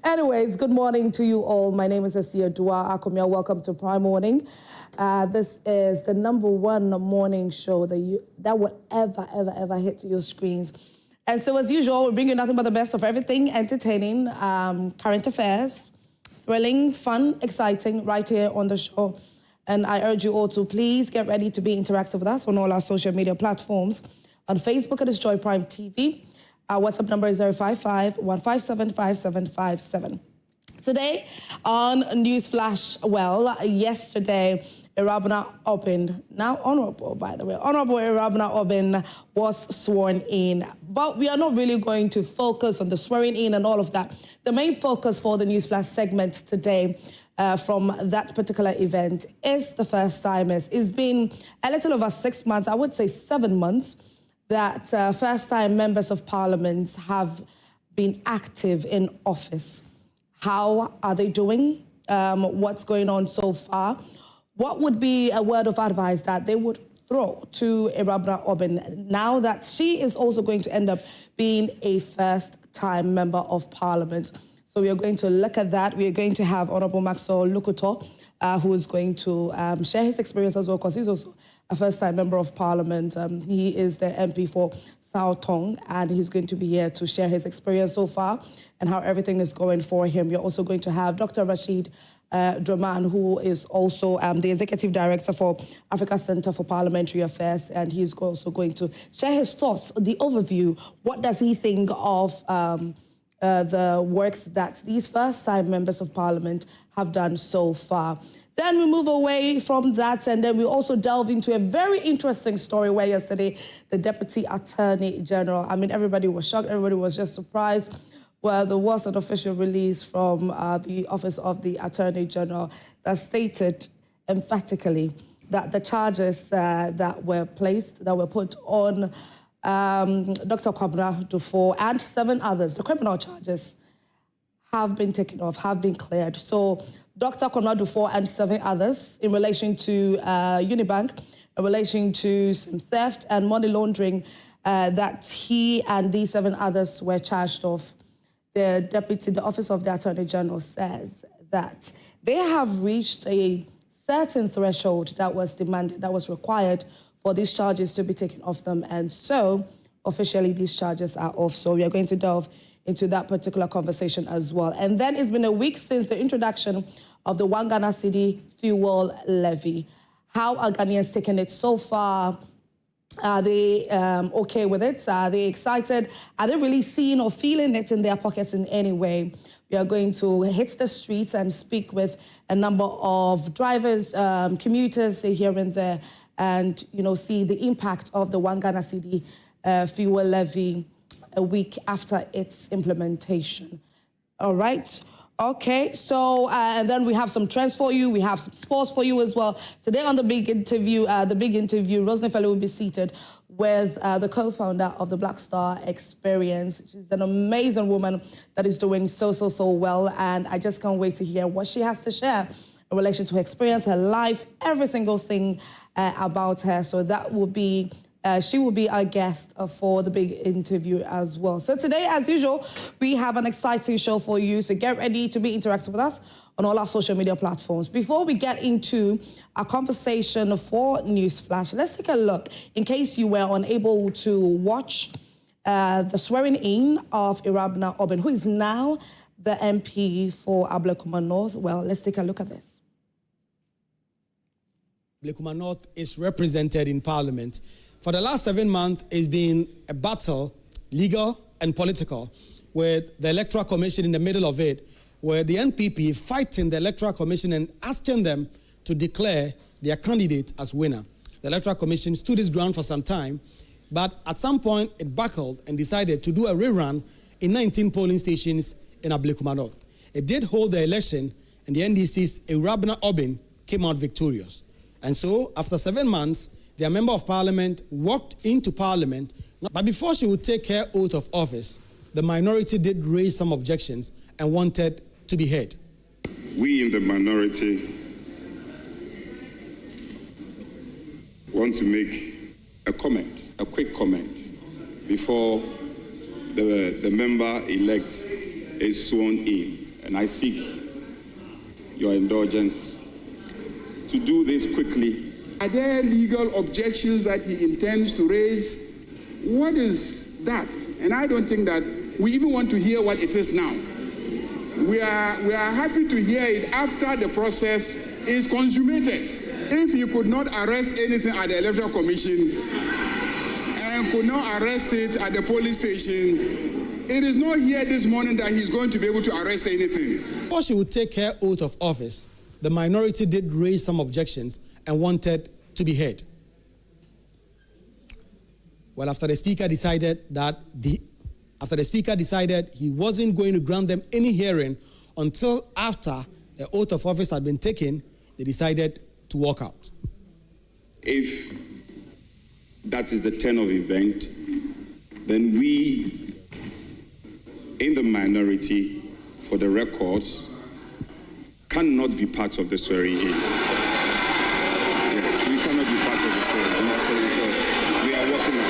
Anyways, good morning to you all. My name is Asiya Dua Akomia. Welcome to Prime Morning. This is the #1 morning show that will ever hit your screens. And so as usual, we bring you nothing but the best of everything, entertaining, current affairs, thrilling, fun, exciting, right here on the show. And I urge you all to please get ready to be interactive with us on all our social media platforms. On Facebook, it is Joy Prime TV. Our WhatsApp number is 055-157-5757. Today on Newsflash, yesterday, Irabna Obin, now Honorable, by the way, Honorable Irabna Obin was sworn in. But we are not really going to focus on the swearing in and all of that. The main focus for the Newsflash segment today from that particular event is the first timers. It's been a little over 6 months, I would say 7 months, that first-time members of parliament have been active in office. How are they doing? What's going on so far? What would be a word of advice that they would throw to Irabna Obin now that she is also going to end up being a first-time member of parliament? So we are going to look at that. We are going to have Honorable Maxwell Lukutor, who is going to share his experience as well, because he's also a first-time member of parliament. He is the MP for South Tong, and he's going to be here to share his experience so far and how everything is going for him. We're also going to have Dr. Rashid Draman, who is also the Executive Director for Africa Center for Parliamentary Affairs, and he's also going to share his thoughts, the overview. What does he think of the works that these first-time members of parliament have done so far? Then we move away from that, and then we also delve into a very interesting story where yesterday the Deputy Attorney General, I mean, everybody was shocked, everybody was just surprised. Well, there was an official release from the Office of the Attorney General that stated emphatically that the charges that were put on Dr. Kwabena Dufour and 7 others, the criminal charges, have been taken off, have been cleared. So Dr. Kwabena Dufour and 7 others in relation to Unibank, in relation to some theft and money laundering that he and these 7 others were charged of. The Office of the Attorney General says that they have reached a certain threshold that was demanded, that was required for these charges to be taken off them. And so officially these charges are off. So we are going to delve into that particular conversation as well. And then it's been a week since the introduction of the 1 Ghana cedi fuel levy. How are Ghanaians taking it so far? Are they okay with it? Are they excited? Are they really seeing or feeling it in their pockets in any way? We are going to hit the streets and speak with a number of drivers, commuters here and there, and see the impact of the 1 Ghana cedi fuel levy a week after its implementation. All right. Okay, so and then we have some trends for you. We have some sports for you as well. Today on the big interview, Rosemary Fellow will be seated with the co-founder of the Black Star Experience. She's an amazing woman that is doing so well, and I just can't wait to hear what she has to share in relation to her experience, her life, every single thing about her. So that will be she will be our guest for the big interview as well. So today, as usual, we have an exciting show for you. So get ready to be interactive with us on all our social media platforms. Before we get into our conversation for Newsflash, let's take a look, in case you were unable to watch the swearing in of Irabna Obin, who is now the MP for Ablekuma North. Well, let's take a look at this. Ablekuma North is represented in Parliament. For the last 7 months, it's been a battle, legal and political, with the Electoral Commission in the middle of it, where the NPP fighting the Electoral Commission and asking them to declare their candidate as winner. The Electoral Commission stood its ground for some time, but at some point it buckled and decided to do a rerun in 19 polling stations in Ablekuma North. It did hold the election, and the NDC's Irabna Obin came out victorious. And so, after 7 months, their member of parliament walked into parliament, but before she would take her oath of office, the minority did raise some objections and wanted to be heard. We in the minority want to make a quick comment, before the member-elect is sworn in. and I seek your indulgence to do this quickly. Are there legal objections that he intends to raise? What is that? And I don't think that we even want to hear what it is now. We are happy to hear it after the process is consummated. If you could not arrest anything at the Electoral Commission and could not arrest it at the police station, it is not here this morning that he's going to be able to arrest anything. Before she would take her oath of office, the minority did raise some objections and wanted to be heard. Well, after the Speaker decided he wasn't going to grant them any hearing until after the oath of office had been taken, they decided to walk out. If that is the turn of event, then we in the minority, for the records, cannot be part of the swearing-in. Yes, we cannot be part of the swearing-in. We are working on it.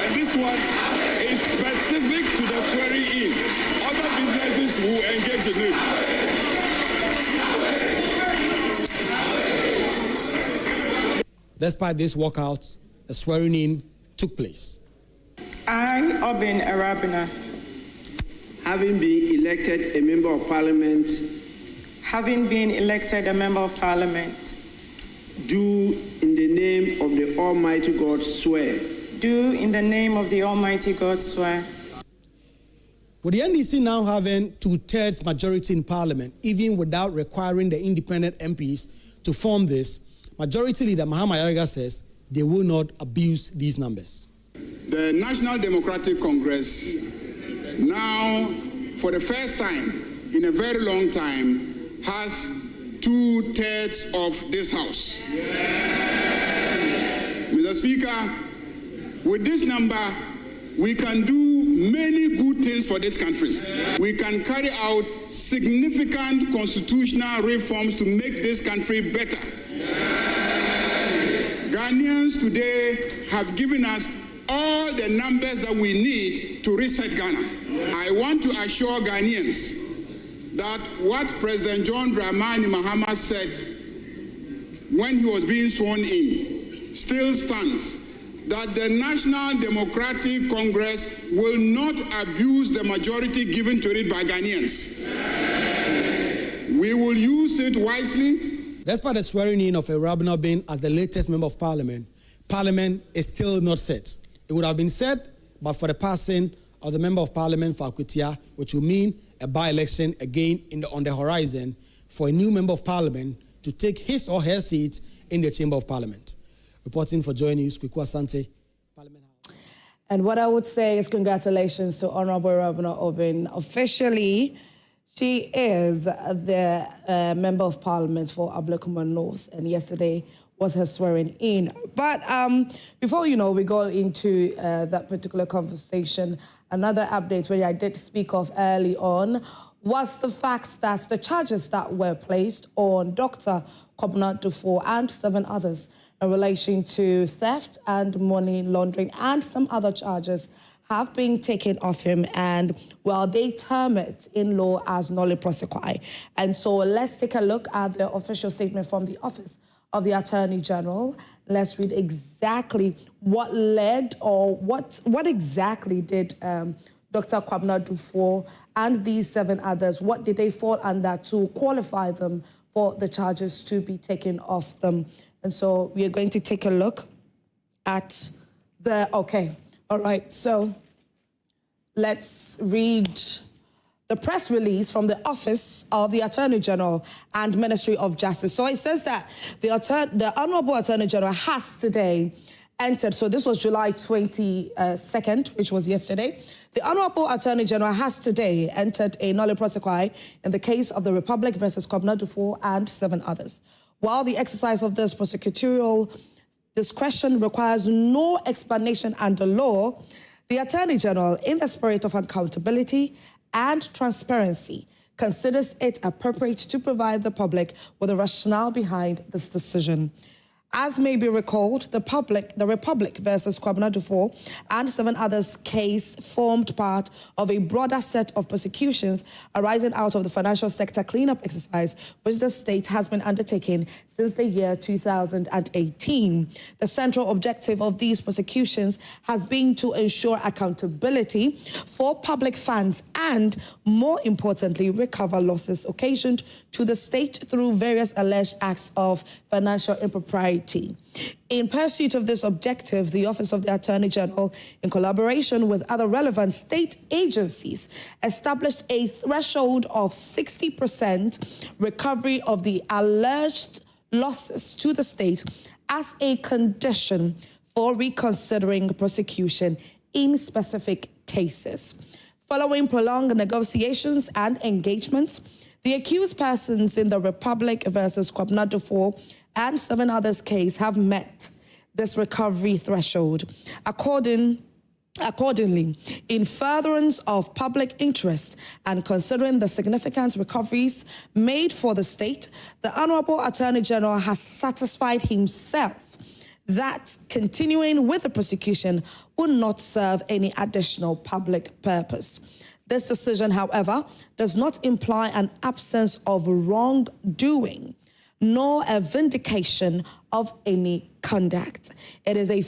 And this one is specific to the swearing-in. Other businesses will engage in it. Despite this walkout, the swearing-in took place. I, Obin Arabina, having been elected a member of parliament, do in the name of the Almighty God swear. Do in the name of the Almighty God swear. With the NDC now having 2/3 majority in parliament, even without requiring the independent MPs to form this, Majority Leader Mahama Yariga says they will not abuse these numbers. The National Democratic Congress now, for the first time in a very long time, has 2/3 of this House. Mr. Speaker, with this number, we can do many good things for this country. We can carry out significant constitutional reforms to make this country better. Ghanaians today have given us all the numbers that we need to reset Ghana. I want to assure Ghanaians that what President John Dramani Mahama said when he was being sworn in still stands, that the National Democratic Congress will not abuse the majority given to it by Ghanaians. We will use it wisely. Despite the swearing-in of Arabina being as the latest member of parliament, parliament is still not set. It would have been set, but for the passing of the member of parliament for Akutia, which will mean a by-election again on the horizon for a new member of parliament to take his or her seat in the chamber of parliament. Reporting for Joy News, Kwiku Asante, Parliament House. And what I would say is congratulations to Honorable Arabina Obin. Officially, she is the Member of Parliament for Ablekuma North, and yesterday was her swearing in. But before we go into that particular conversation, another update which I did speak of early on was the fact that the charges that were placed on Dr. Kwabena Duffuor and 7 others in relation to theft and money laundering and some other charges have been taken off him, and, well, they term it in law as nolle prosequi. And so let's take a look at the official statement from the Office of the Attorney General. Let's read exactly what led or what exactly did Dr. Kwabena Duffuor and these 7 others, what did they fall under to qualify them for the charges to be taken off them. And so we are going to take a look at all right, so let's read the press release from the Office of the Attorney General and Ministry of Justice. So it says that the Honorable Attorney General has today entered, so this was July 22nd, which was yesterday. The Honorable Attorney General has today entered a nolle prosequi in the case of the Republic versus Kwabena Duffuor and 7 others. While the exercise of this prosecutorial discretion requires no explanation under law, the Attorney General, in the spirit of accountability and transparency, considers it appropriate to provide the public with a rationale behind this decision. As may be recalled, the Republic versus Kwabena Duffuor and 7 others case formed part of a broader set of prosecutions arising out of the financial sector cleanup exercise, which the state has been undertaking since the year 2018. The central objective of these prosecutions has been to ensure accountability for public funds and, more importantly, recover losses occasioned to the state through various alleged acts of financial impropriety. In pursuit of this objective, the Office of the Attorney General, in collaboration with other relevant state agencies, established a threshold of 60% recovery of the alleged losses to the state as a condition for reconsidering prosecution in specific cases. Following prolonged negotiations and engagements, the accused persons in the Republic versus Kwabena Duffuor and 7 others case have met this recovery threshold. Accordingly, in furtherance of public interest and considering the significant recoveries made for the state, the Honorable Attorney General has satisfied himself that continuing with the prosecution will not serve any additional public purpose. This decision, however, does not imply an absence of wrongdoing, nor a vindication of any conduct. It is a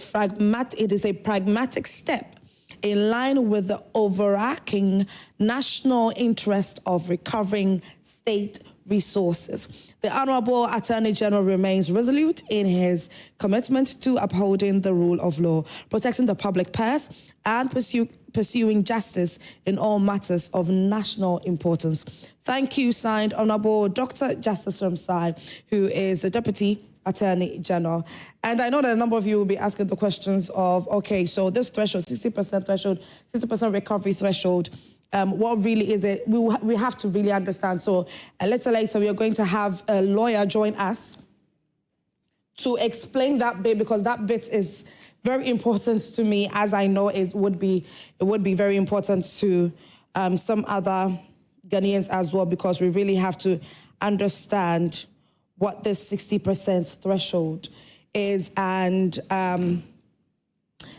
pragmatic step in line with the overarching national interest of recovering state resources. The Honorable Attorney General remains resolute in his commitment to upholding the rule of law, protecting the public purse, and pursuing justice in all matters of national importance. Thank you, signed Honorable Dr. Justice Ramsai, who is the Deputy Attorney General. And I know that a number of you will be asking the questions of, okay, so this threshold, 60% threshold, 60% recovery threshold, what really is it? We have to really understand. So a little later, we are going to have a lawyer join us to explain that bit, because that bit is very important to me, as I know it would be very important to some other Ghanaians as well, because we really have to understand what this 60% threshold is. And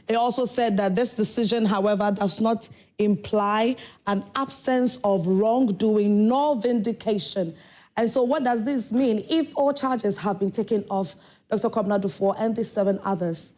it also said that this decision, however, does not imply an absence of wrongdoing nor vindication. And so what does this mean? If all charges have been taken off Dr. Kwabena Duffuor and the 7 others,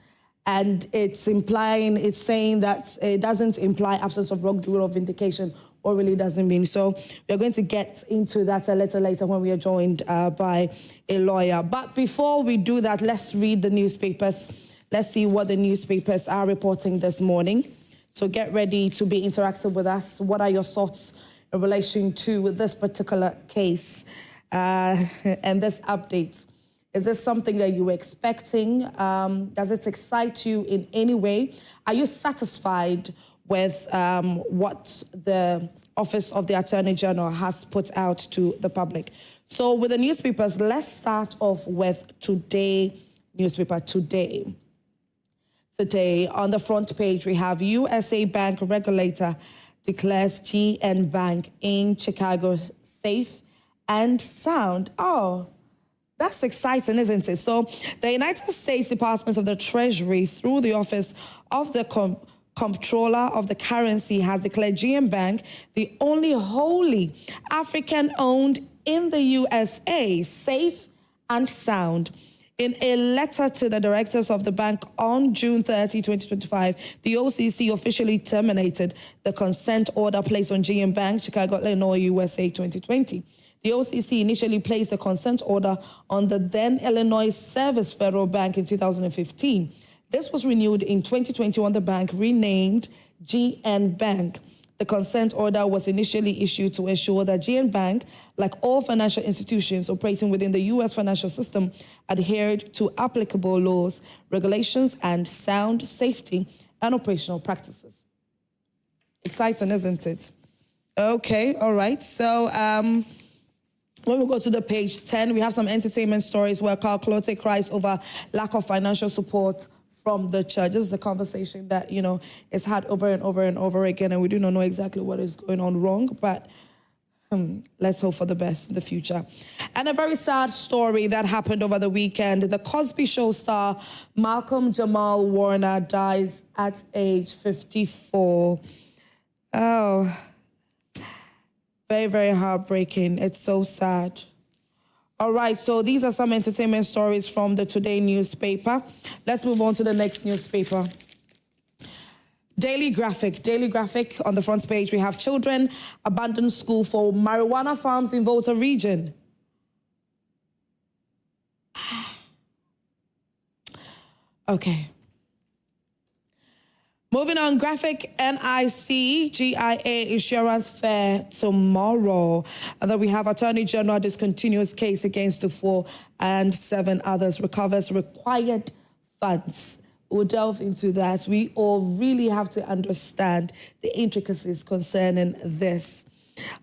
and it's saying that it doesn't imply absence of wrongdoing or vindication, or really doesn't mean. So we're going to get into that a little later when we are joined by a lawyer. But before we do that, let's read the newspapers. Let's see what the newspapers are reporting this morning. So get ready to be interactive with us. What are your thoughts in relation to this particular case and this update? Is this something that you were expecting? Does it excite you in any way? Are you satisfied with what the Office of the Attorney General has put out to the public? So with the newspapers, let's start off with Today newspaper. Today, on the front page, we have USA Bank regulator declares GN Bank in Chicago safe and sound. Oh, that's exciting, isn't it? So the United States Department of the Treasury, through the Office of the Comptroller of the Currency, has declared GM Bank the only wholly African-owned in the USA, safe and sound. In a letter to the directors of the bank on June 30, 2025, the OCC officially terminated the consent order placed on GM Bank, Chicago, Illinois, USA 2020. The OCC initially placed the consent order on the then Illinois Service Federal Bank in 2015. This was renewed in 2021, the bank renamed GN Bank. The consent order was initially issued to ensure that GN Bank, like all financial institutions operating within the U.S. financial system, adhered to applicable laws, regulations, and sound safety and operational practices. Exciting, isn't it? Okay, all right. So when we go to the page 10, we have some entertainment stories where Carl Clote cries over lack of financial support from the church. This is a conversation that, is had over and over and over again, and we do not know exactly what is going on wrong, but Let's hope for the best in the future. And a very sad story that happened over the weekend. The Cosby Show star Malcolm Jamal Warner dies at age 54. Oh, very, very heartbreaking. It's so sad. All right, so these are some entertainment stories from the Today newspaper. Let's move on to the next newspaper. Daily Graphic. Daily Graphic, on the front page, we have children abandon school for marijuana farms in Volta region. Okay. Moving on, Graphic, NIC, GIA Insurance Fair tomorrow. And then we have Attorney General discontinues case against the 4 and 7 others, recovers required funds. We'll delve into that. We all really have to understand the intricacies concerning this.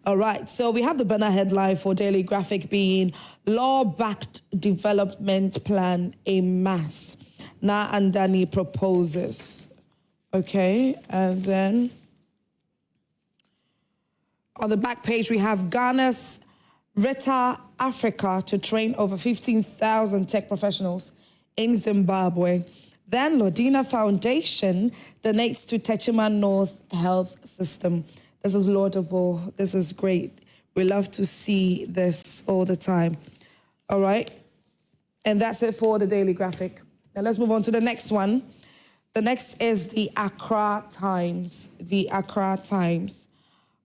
All right, so we have the banner headline for Daily Graphic being Law-Backed Development Plan a Mass. Na Andani proposes. Okay, and then on the back page, we have Ghana's Rita Africa to train over 15,000 tech professionals in Zimbabwe. Then Lodina Foundation donates to Techima North Health System. This is laudable. This is great. We love to see this all the time. All right, and that's it for the Daily Graphic. Now let's move on to the next one. The next is the Accra Times. The Accra Times.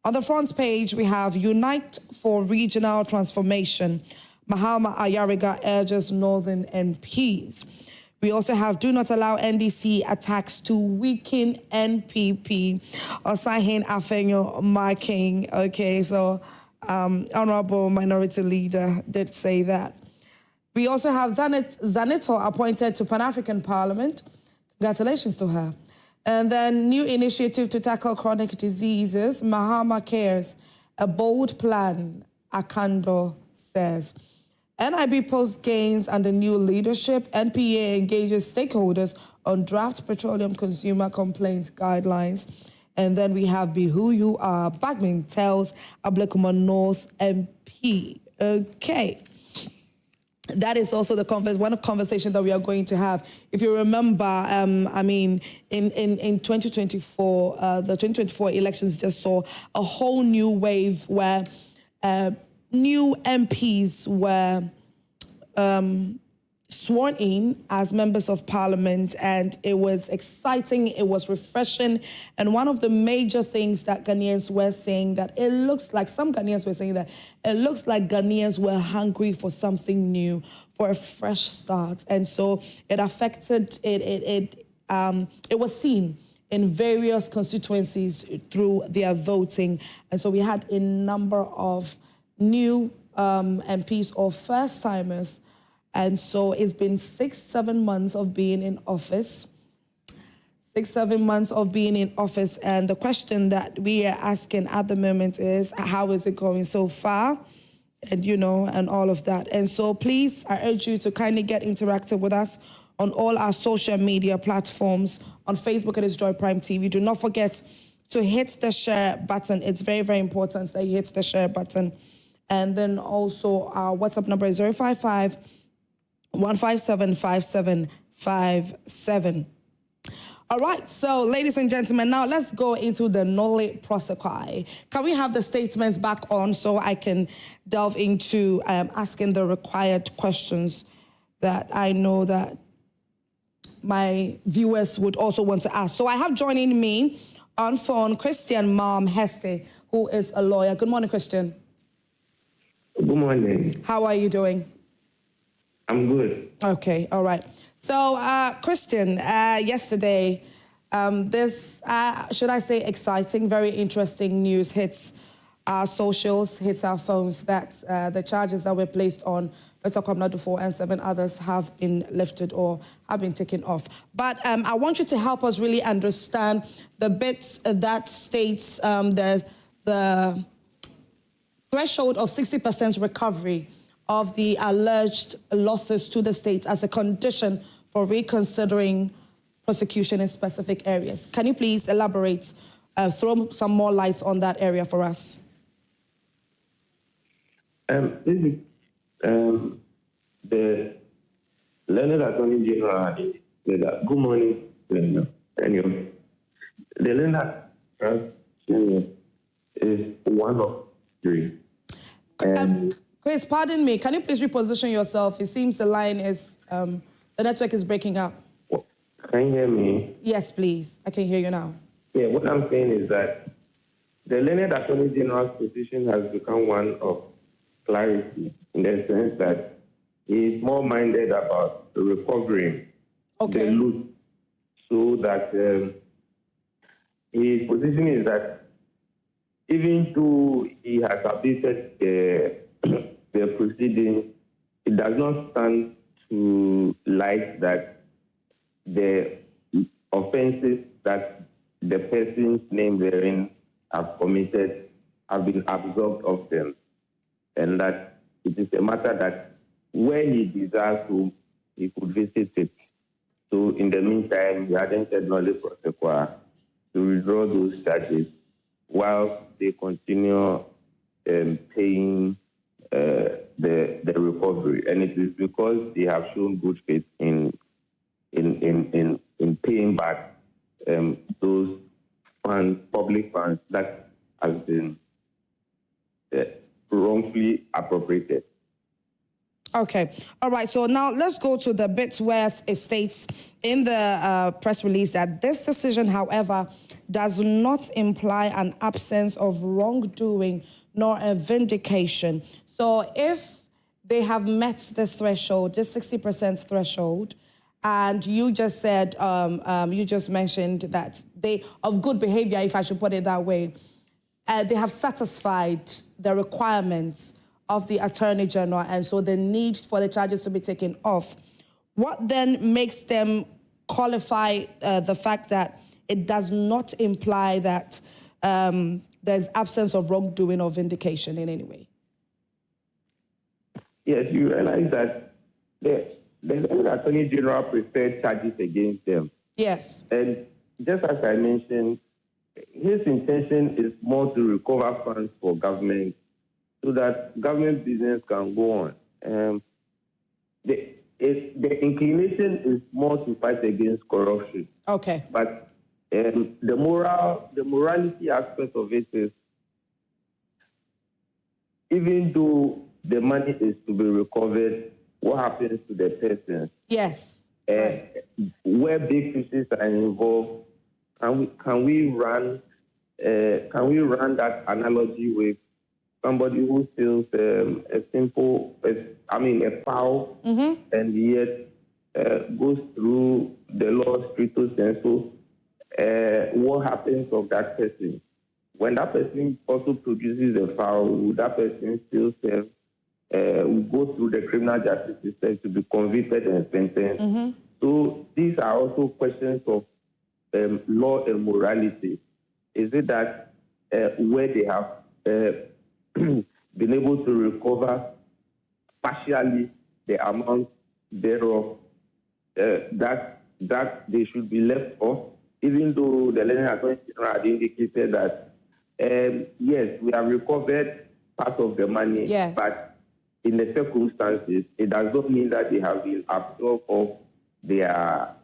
On the front page, we have Unite for Regional Transformation. Mahama Ayariga urges Northern MPs. We also have Do Not Allow NDC Attacks to Weaken NPP. Osahin Afenyo marking. Okay, so Honorable Minority Leader did say that. We also have Zanito appointed to Pan-African Parliament. Congratulations to her. And then new initiative to tackle chronic diseases. Mahama cares. A bold plan, Akando says. NIB post gains under new leadership. NPA engages stakeholders on draft petroleum consumer complaint guidelines. And then we have Be Who You Are. Bagman tells Ablekuma North MP. Okay. That is also one conversation that we are going to have. If you remember, I mean, in 2024, the 2024 elections just saw a whole new wave where new MPs were sworn in as members of parliament, and it was exciting, it was refreshing. And one of the major things that Ghanaians were saying that it looks like, some Ghanaians were saying that it looks like Ghanaians were hungry for something new, for a fresh start. And so it affected, it was seen in various constituencies through their voting. And so we had a number of new MPs or first-timers. And so it's been 6-7 months of being in office. 6-7 months of being in office. And the question that we are asking at the moment is, how is it going so far? And, you know, and all of that. And so please, I urge you to kindly get interactive with us on all our social media platforms. On Facebook, it is Joy Prime TV. Do not forget to hit the share button. It's very, very important that you hit the share button. And then also our WhatsApp number is 055-157-5757. All right, so ladies and gentlemen, now let's go into the Noli Prosequi. Can we have the statements back on so I can delve into asking the required questions that I know that my viewers would also want to ask. So I have joining me on phone Christian Mom Hesse, who is a lawyer. Good morning, Christian. Good morning. How are you doing? I'm good. Okay, all right. So, Christian, yesterday, this, should I say, exciting, very interesting news hits our socials, hits our phones, that the charges that were placed on Dr. Kwabena Dufo and 7 others have been lifted or have been taken off. But I want you to help us really understand the bits that states the threshold of 60% recovery of the alleged losses to the states as a condition for reconsidering prosecution in specific areas. Can you please elaborate, throw some more lights on that area for us? This is the Learned Attorney General said that. Good morning, Leonard. Anyway, the Learned Attorney is one of three. Chris, pardon me. Can you please reposition yourself? It seems the line is, the network is breaking up. Can you hear me? Yes, please. I can hear you now. Yeah, what I'm saying is that the Learned Attorney General's position has become one of clarity in the sense that he is more minded about recovering the loot, so that his position is that even though he has updated the proceedings, it does not stand to light that the offenses that the persons named therein have committed have been absolved of them, and that it is a matter that when he desires to, he could visit it. So in the meantime, he hadn't said no to withdraw those charges while they continue paying the recovery, and it is because they have shown good faith in paying back those funds, public funds that has been wrongfully appropriated. Okay. All right. So now let's go to the bit where it states in the press release that this decision, however, does not imply an absence of wrongdoing nor a vindication. So if they have met this threshold, this 60% threshold, and you just said, you just mentioned that they, of good behavior, if I should put it that way, they have satisfied the requirements of the Attorney General, and so the need for the charges to be taken off. What then makes them qualify the fact that it does not imply that there's absence of wrongdoing or vindication in any way? Yes, you realize that the Attorney General preferred charges against them. Yes. And just as I mentioned, his intention is more to recover funds for government so that government business can go on. The inclination is more to fight against corruption. Okay. But the morality aspect of it is, even though the money is to be recovered, what happens to the person? Yes. Right. Where big fishes are involved, can we run that analogy with somebody who steals a fowl, and yet goes through the law stricto sensu? What happens of that person? When that person also produces a fowl, will that person still serve? Will go through the criminal justice system to be convicted and sentenced? So these are also questions of law and morality. Is it that where they have been able to recover partially the amount thereof, that they should be left off, even though the Learned Attorney General had indicated that, yes, we have recovered part of the money, yes, but in the circumstances, it does not mean that they have been absolved of their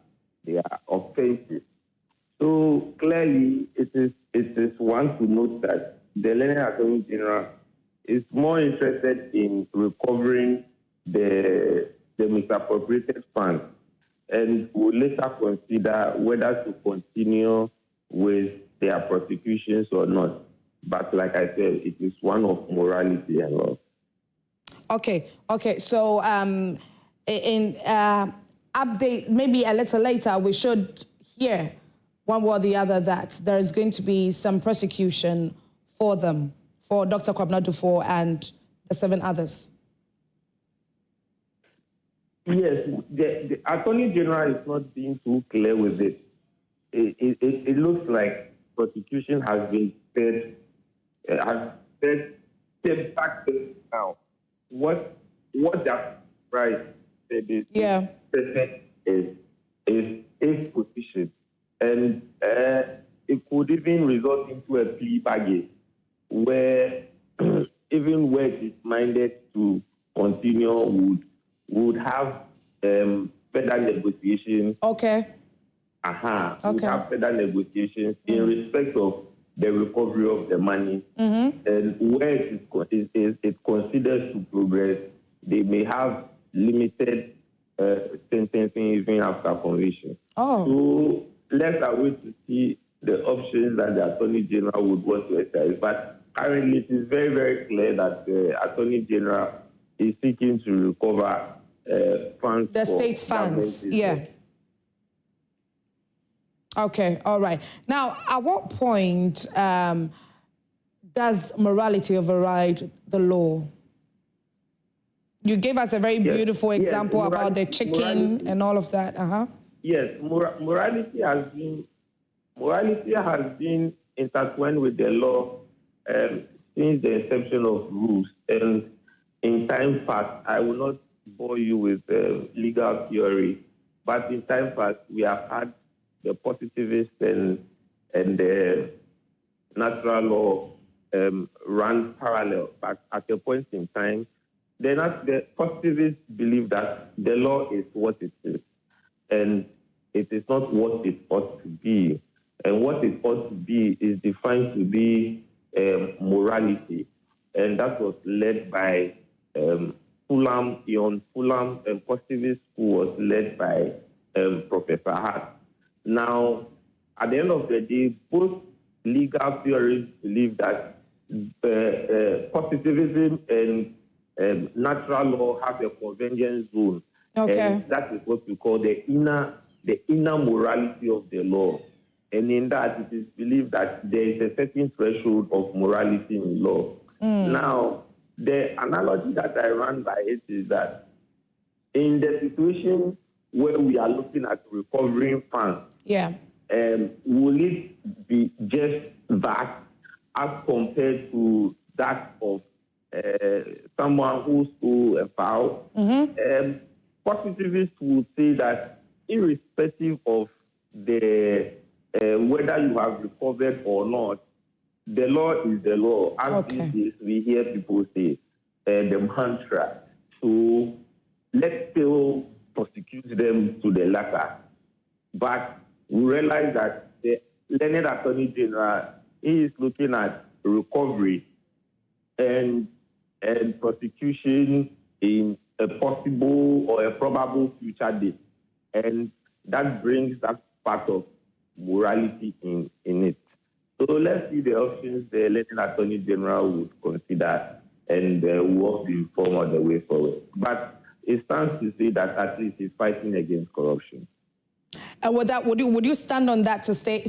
offenses. So clearly, it is one to note that the Learned Attorney General is more interested in recovering the misappropriated funds, and will later consider whether to continue with their prosecutions or not. But like I said, it is one of morality and law. Okay. So in update, maybe a little later, we should hear one way or the other that there is going to be some prosecution for them, for Dr. Kwabena Dufo and the 7 others. Yes, the Attorney General is not being too clear with it. It looks like prosecution has been said back now. What that right said is his position, and it could even result into a plea bargain where if even where it is minded to continue, would have further negotiations. Okay. Would have further negotiations in respect of the recovery of the money. And where it considers to progress, they may have limited sentencing even after conviction. So let's wait to see the options that the Attorney General would want to exercise. But currently, it is very, very clear that the Attorney General is seeking to recover funds. The state's funds, yeah. Okay, all right. Now, at what point does morality override the law? You gave us a very beautiful example about the chicken and all of that. Yes, morality has been intertwined with the law since the inception of rules. And in time past, I will not bore you with legal theory, but in time past, we have had the positivist and the natural law run parallel. But at a point in time, the positivists believe that the law is what it is, and it is not what it ought to be. And what it ought to be is defined to be morality. And that was led by Fulham, and positivist school was led by Professor Hart. Now, at the end of the day, both legal theories believe that positivism and natural law have a convergence zone. Okay. And that is what we call the inner morality of the law. And in that, it is believed that there is a certain threshold of morality in law. Now, the analogy that I run by it is that in the situation where we are looking at recovering funds, will it be just that as compared to that of someone who stole a fowl? Positivists would say that irrespective of the whether you have recovered or not, the law is the law. As these days, we hear people say the mantra. So let's still prosecute them to the latter. But we realize that the learned Attorney General is looking at recovery and prosecution in a possible or a probable future date. And that brings that part of morality in it. So let's see the options the learned Attorney General would consider and work to inform on the way forward. But it stands to say that at least he's fighting against corruption. And would you stand on that to say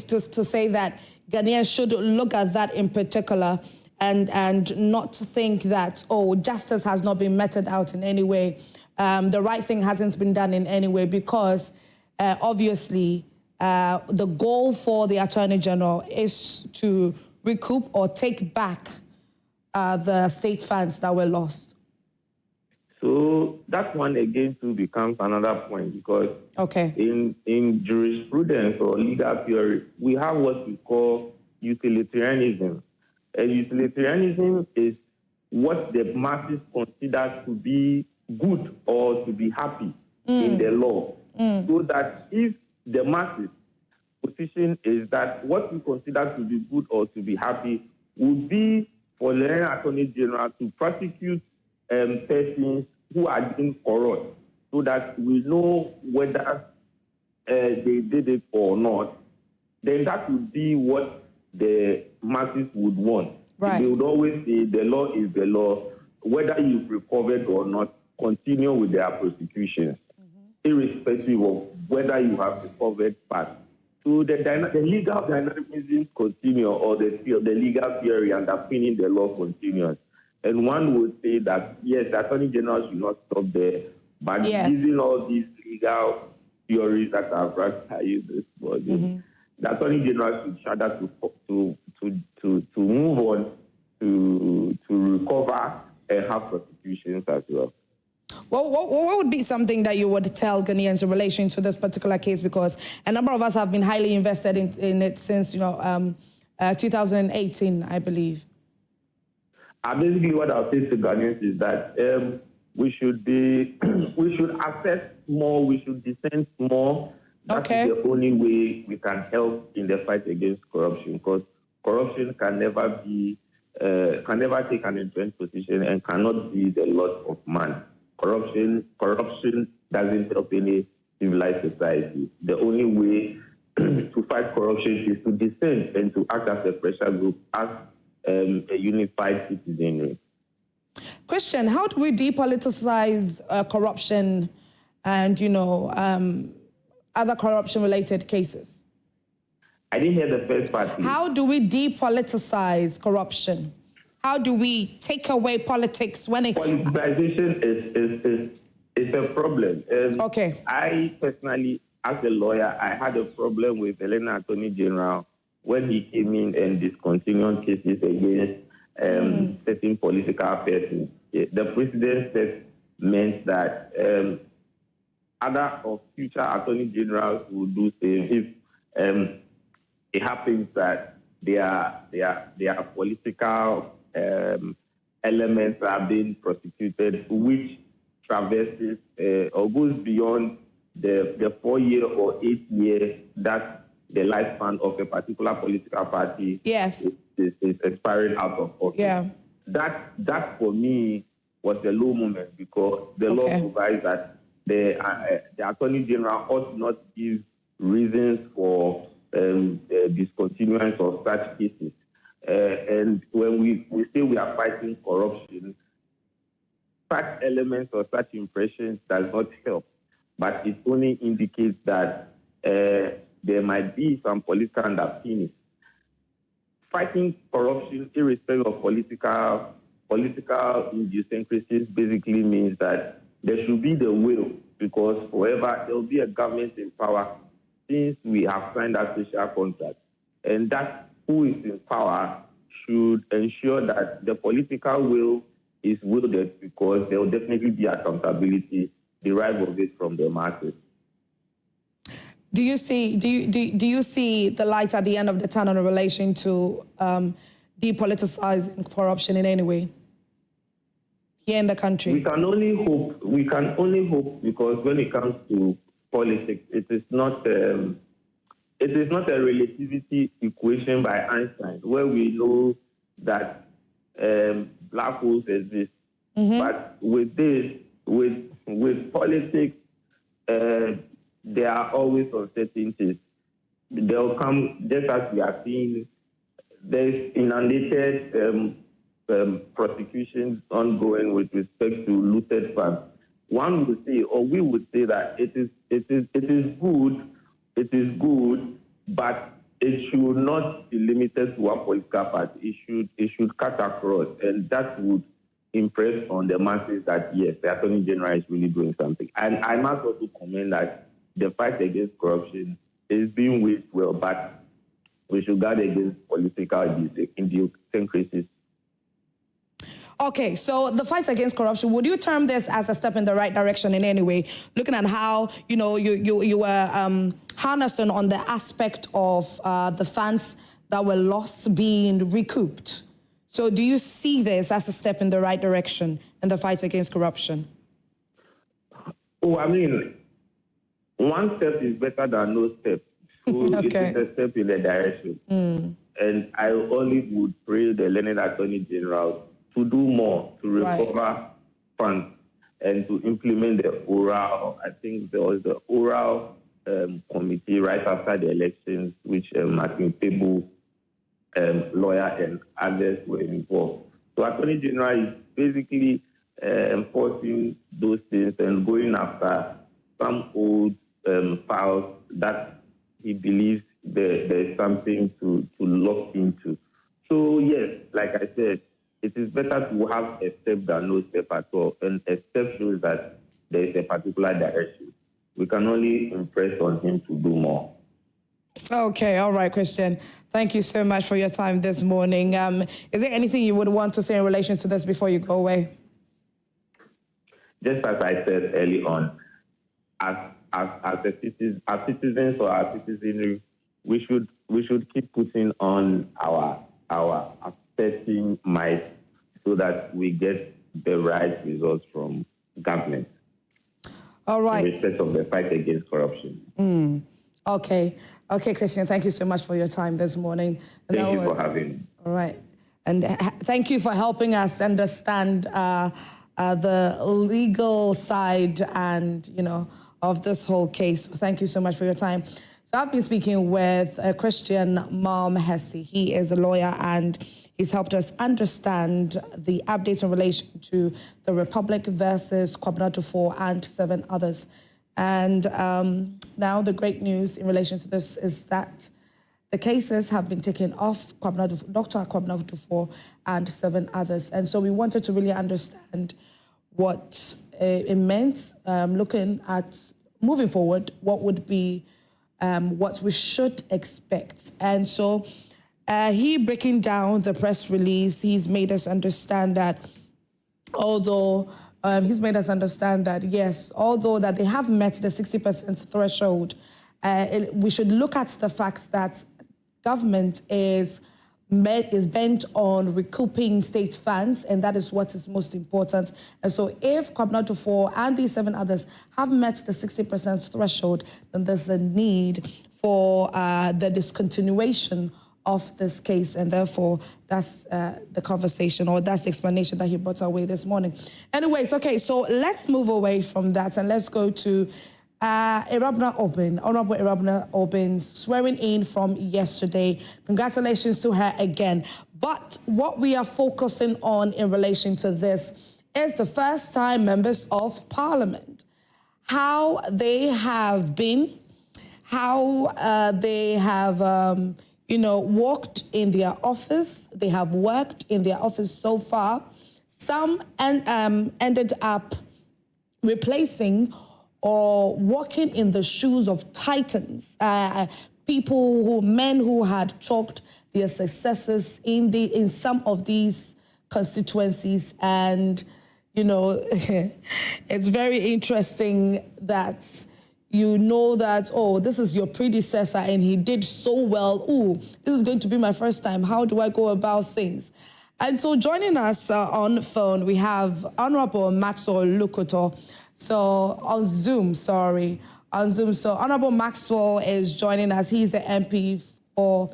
that Ghanaians should look at that in particular and not think that, justice has not been meted out in any way, the right thing hasn't been done in any way, because obviously the goal for the Attorney General is to recoup or take back the state funds that were lost? So that one again too becomes another point, because in jurisprudence or legal theory, we have what we call utilitarianism. And utilitarianism is what the masses consider to be good or to be happy in the law. So that if the masses' position is that what we consider to be good or to be happy would be for the Attorney General to prosecute persons who are being corrupt, so that we know whether they did it or not, then that would be what the masses would want. Right. They would always say the law is the law. Whether you've recovered or not, continue with their prosecutions, irrespective of whether you have recovered past. So the legal dynamism continue, or the legal theory underpinning the law continues. And one would say that, yes, the Attorney General should not stop there, but given all these legal theories that I've read by you this morning, the Attorney General should shudder to move on to recover and have prosecutions as well. Well, what would be something that you would tell Ghanaians in relation to this particular case? Because a number of us have been highly invested in it since 2018, I believe. Basically, what I'll say to Ghanaians is that we should assess more, we should dissent more. That's the only way we can help in the fight against corruption, because corruption can never take an entrenched position and cannot be the lot of man. Corruption doesn't help any civilized society. The only way to fight corruption is to dissent and to act as a pressure group, as a unified citizenry. Christian, how do we depoliticize corruption and, other corruption-related cases? I didn't hear the first part. How do we depoliticize corruption? How do we take away politics when it... Politicization is a problem. I personally, as a lawyer, I had a problem with Elena Attorney General when he came in and discontinued cases against certain political persons. The president said meant that other or future attorney generals will do same if it happens that their political elements are being prosecuted, which traverses or goes beyond the 4-year or 8-year that the lifespan of a particular political party is expiring out of office. Yeah. That for me was a low moment, because the law provides that the Attorney General ought not give reasons for discontinuance of such cases. And when we say we are fighting corruption, such elements or such impressions does not help, but it only indicates that there might be some political underpinnings. Fighting corruption, irrespective of political idiosyncrasies, basically means that there should be the will, because forever there will be a government in power since we have signed that social contract. And that who is in power should ensure that the political will is wielded, because there will definitely be accountability derived of it from the masses. Do you see the light at the end of the tunnel in relation to depoliticizing corruption in any way here in the country? We can only hope. Because when it comes to politics, it is not a relativity equation by Einstein, where we know that black holes exist. But with politics, there are always uncertainties. They'll come, just as we are seeing, there's inundated prosecutions ongoing with respect to looted funds. One would say, or we would say, that it is good, but it should not be limited to one political party. It should cut across, and that would impress on the masses that yes, the Attorney General is really doing something. And I must also comment that the fight against corruption is being waged well, but we should guard against political idiosyncrasies. Okay, so the fight against corruption, would you term this as a step in the right direction in any way? Looking at how, you were harnessing on the aspect of the funds that were lost being recouped. So do you see this as a step in the right direction in the fight against corruption? Oh, I mean, one step is better than no step. So it is a step in the direction. And I only would pray the learned Attorney General to do more to recover funds and to implement the oral. I think there was the oral committee right after the elections, which Martin Pebu, lawyer, and others were involved. So Attorney General is basically enforcing those things and going after some old files that he believes there is something to look into. So yes, like I said, it is better to have a step than no step at all. And a step shows that there is a particular direction. We can only impress on him to do more. Okay, all right, Christian. Thank you so much for your time this morning. Is there anything you would want to say in relation to this before you go away? Just as I said early on, as citizens or our citizenry, we should keep putting on our asserting might so that we get the right results from government. All right. In respect of the fight against corruption. Okay, Christian, thank you so much for your time this morning. And Thank you for having me. All right. And thank you for helping us understand the legal side and, of this whole case. Thank you so much for your time. So I've been speaking with Christian Malm-Hesse. He is a lawyer and he's helped us understand the updates in relation to the Republic versus Kwabena Dufour and 7 others. And now the great news in relation to this is that the cases have been taken off Dr. Kwabena Dufour and 7 others. And so we wanted to really understand what it meant, looking at moving forward, what would be what we should expect. And so he breaking down the press release, he's made us understand that yes, although that they have met the 60% threshold, we should look at the fact that government is bent on recouping state funds, and that is what is most important. And so if Kwabena Dufour and these 7 others have met the 60% threshold, then there's a need for the discontinuation of this case, and therefore that's the conversation, or that's the explanation that he brought our way this morning. Anyways, okay, so let's move away from that and let's go to Honorable Irabena Obin's swearing in from yesterday. Congratulations to her again. But what we are focusing on in relation to this is the first-time members of Parliament, how they have been, how they have worked in their office. They have worked in their office so far. Some ended up replacing or walking in the shoes of titans, men who had chalked their successes in some of these constituencies. And, it's very interesting that that, this is your predecessor and he did so well. This is going to be my first time. How do I go about things? And so joining us on phone, we have Honorable Maxwell Lukutor. On Zoom. So Honorable Maxwell is joining us. He's the MP for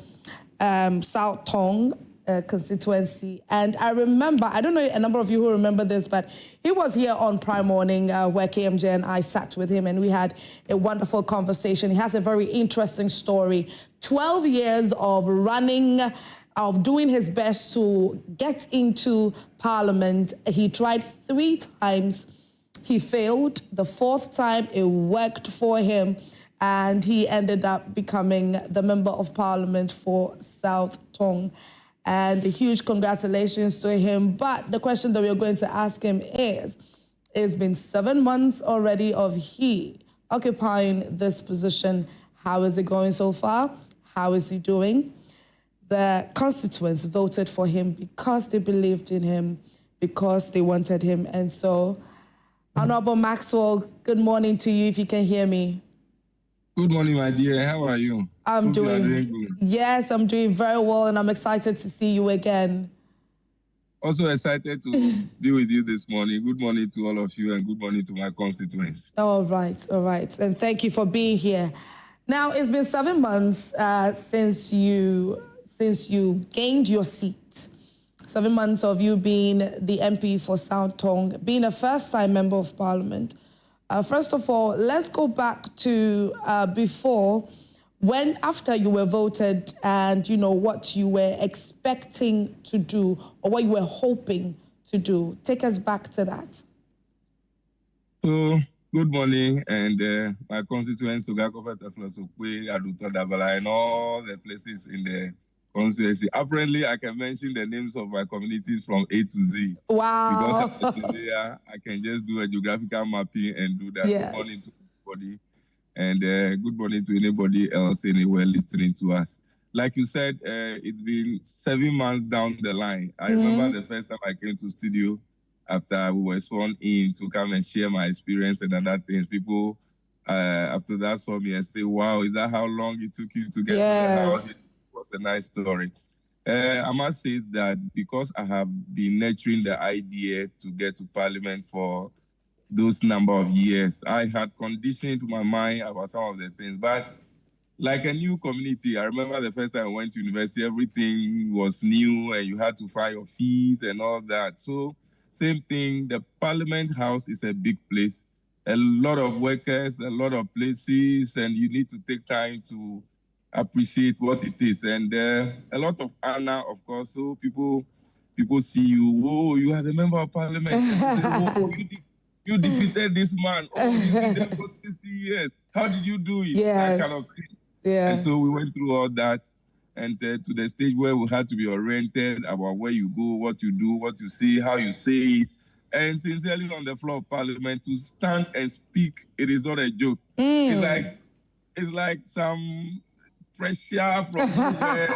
South Tong constituency. And I remember, I don't know a number of you who remember this, but he was here on Prime Morning where KMJ and I sat with him and we had a wonderful conversation. He has a very interesting story. 12 years of running, of doing his best to get into Parliament. He tried 3 times. He failed. The 4th time, it worked for him, and he ended up becoming the Member of Parliament for South Tong. And a huge congratulations to him. But the question that we're going to ask him is, it's been 7 months already of he occupying this position. How is it going so far? How is he doing? The constituents voted for him because they believed in him, because they wanted him. And so, Honorable Maxwell, good morning to you, if you can hear me. Good morning, my dear. How are you? I'm doing good. Yes, I'm doing very well, and I'm excited to see you again. Also excited to be with you this morning. Good morning to all of you, and good morning to my constituents. All right. And thank you for being here. Now, it's been 7 months since you gained your seat. 7 months of you being the MP for South Tong, being a first-time Member of Parliament. First of all, let's go back to after you were voted and, what you were expecting to do or what you were hoping to do. Take us back to that. So, good morning, and my constituents, Sugakofet Eflosokwe, Aduto Davala, and all the places in the constituency. Apparently, I can mention the names of my communities from A to Z. Wow. Because I can just do a geographical mapping and do that. Yes. Good morning to everybody. And good morning to anybody else anywhere listening to us. Like you said, it's been 7 months down the line. I remember the first time I came to studio after we were sworn in to come and share my experience and other things. People after that saw me and say, wow, is that how long it took you to get to the house? It was a nice story. I must say that because I have been nurturing the idea to get to Parliament for those number of years, I had conditioned my mind about some of the things. But like a new community, I remember the first time I went to university, everything was new and you had to find your feet and all that. So same thing, the Parliament House is a big place. A lot of workers, a lot of places, and you need to take time to appreciate what it is. And a lot of honor, of course. So people see you, oh, you are the member of Parliament. And you say, oh, you defeated this man. Oh, you've been there for 60 years. How did you do it? Yes. That kind of thing. Yeah. And so we went through all that, and to the stage where we had to be oriented about where you go, what you do, what you say, how you say it. And sincerely on the floor of Parliament, to stand and speak, it is not a joke. It's like some pressure from nowhere.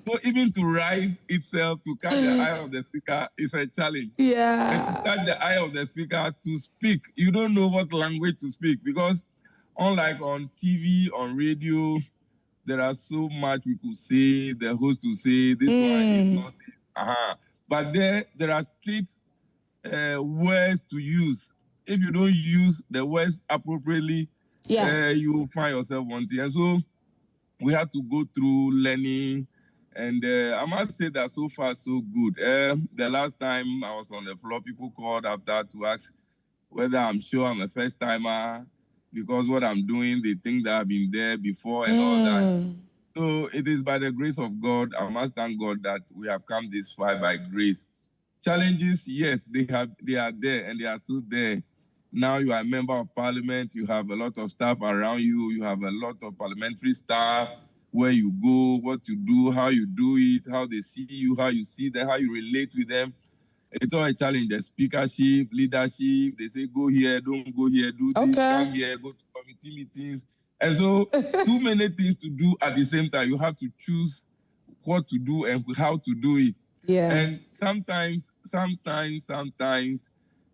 So even to rise itself to catch the eye of the speaker is a challenge. Yeah. And to catch the eye of the speaker to speak, you don't know what language to speak, because unlike on TV, on radio, there are so much we could say, the host will say, this one is not it. But there are strict words to use. If you don't use the words appropriately, you will find yourself wanting. And so we had to go through learning. And I must say that so far, so good. The last time I was on the floor, people called after to ask whether I'm sure I'm a first timer, because what I'm doing, they think that I've been there before and all that. So it is by the grace of God. I must thank God that we have come this far by grace. Challenges, yes, they are there and they are still there. Now you are a member of Parliament. You have a lot of staff around you. You have a lot of parliamentary staff. Where you go, what you do, how you do it, how they see you, how you see them, how you relate with them. It's all a challenge. The speakership, leadership, they say go here, don't go here, do this, come here, go to committee meetings. And so too many things to do at the same time. You have to choose what to do and how to do it. Yeah. And sometimes,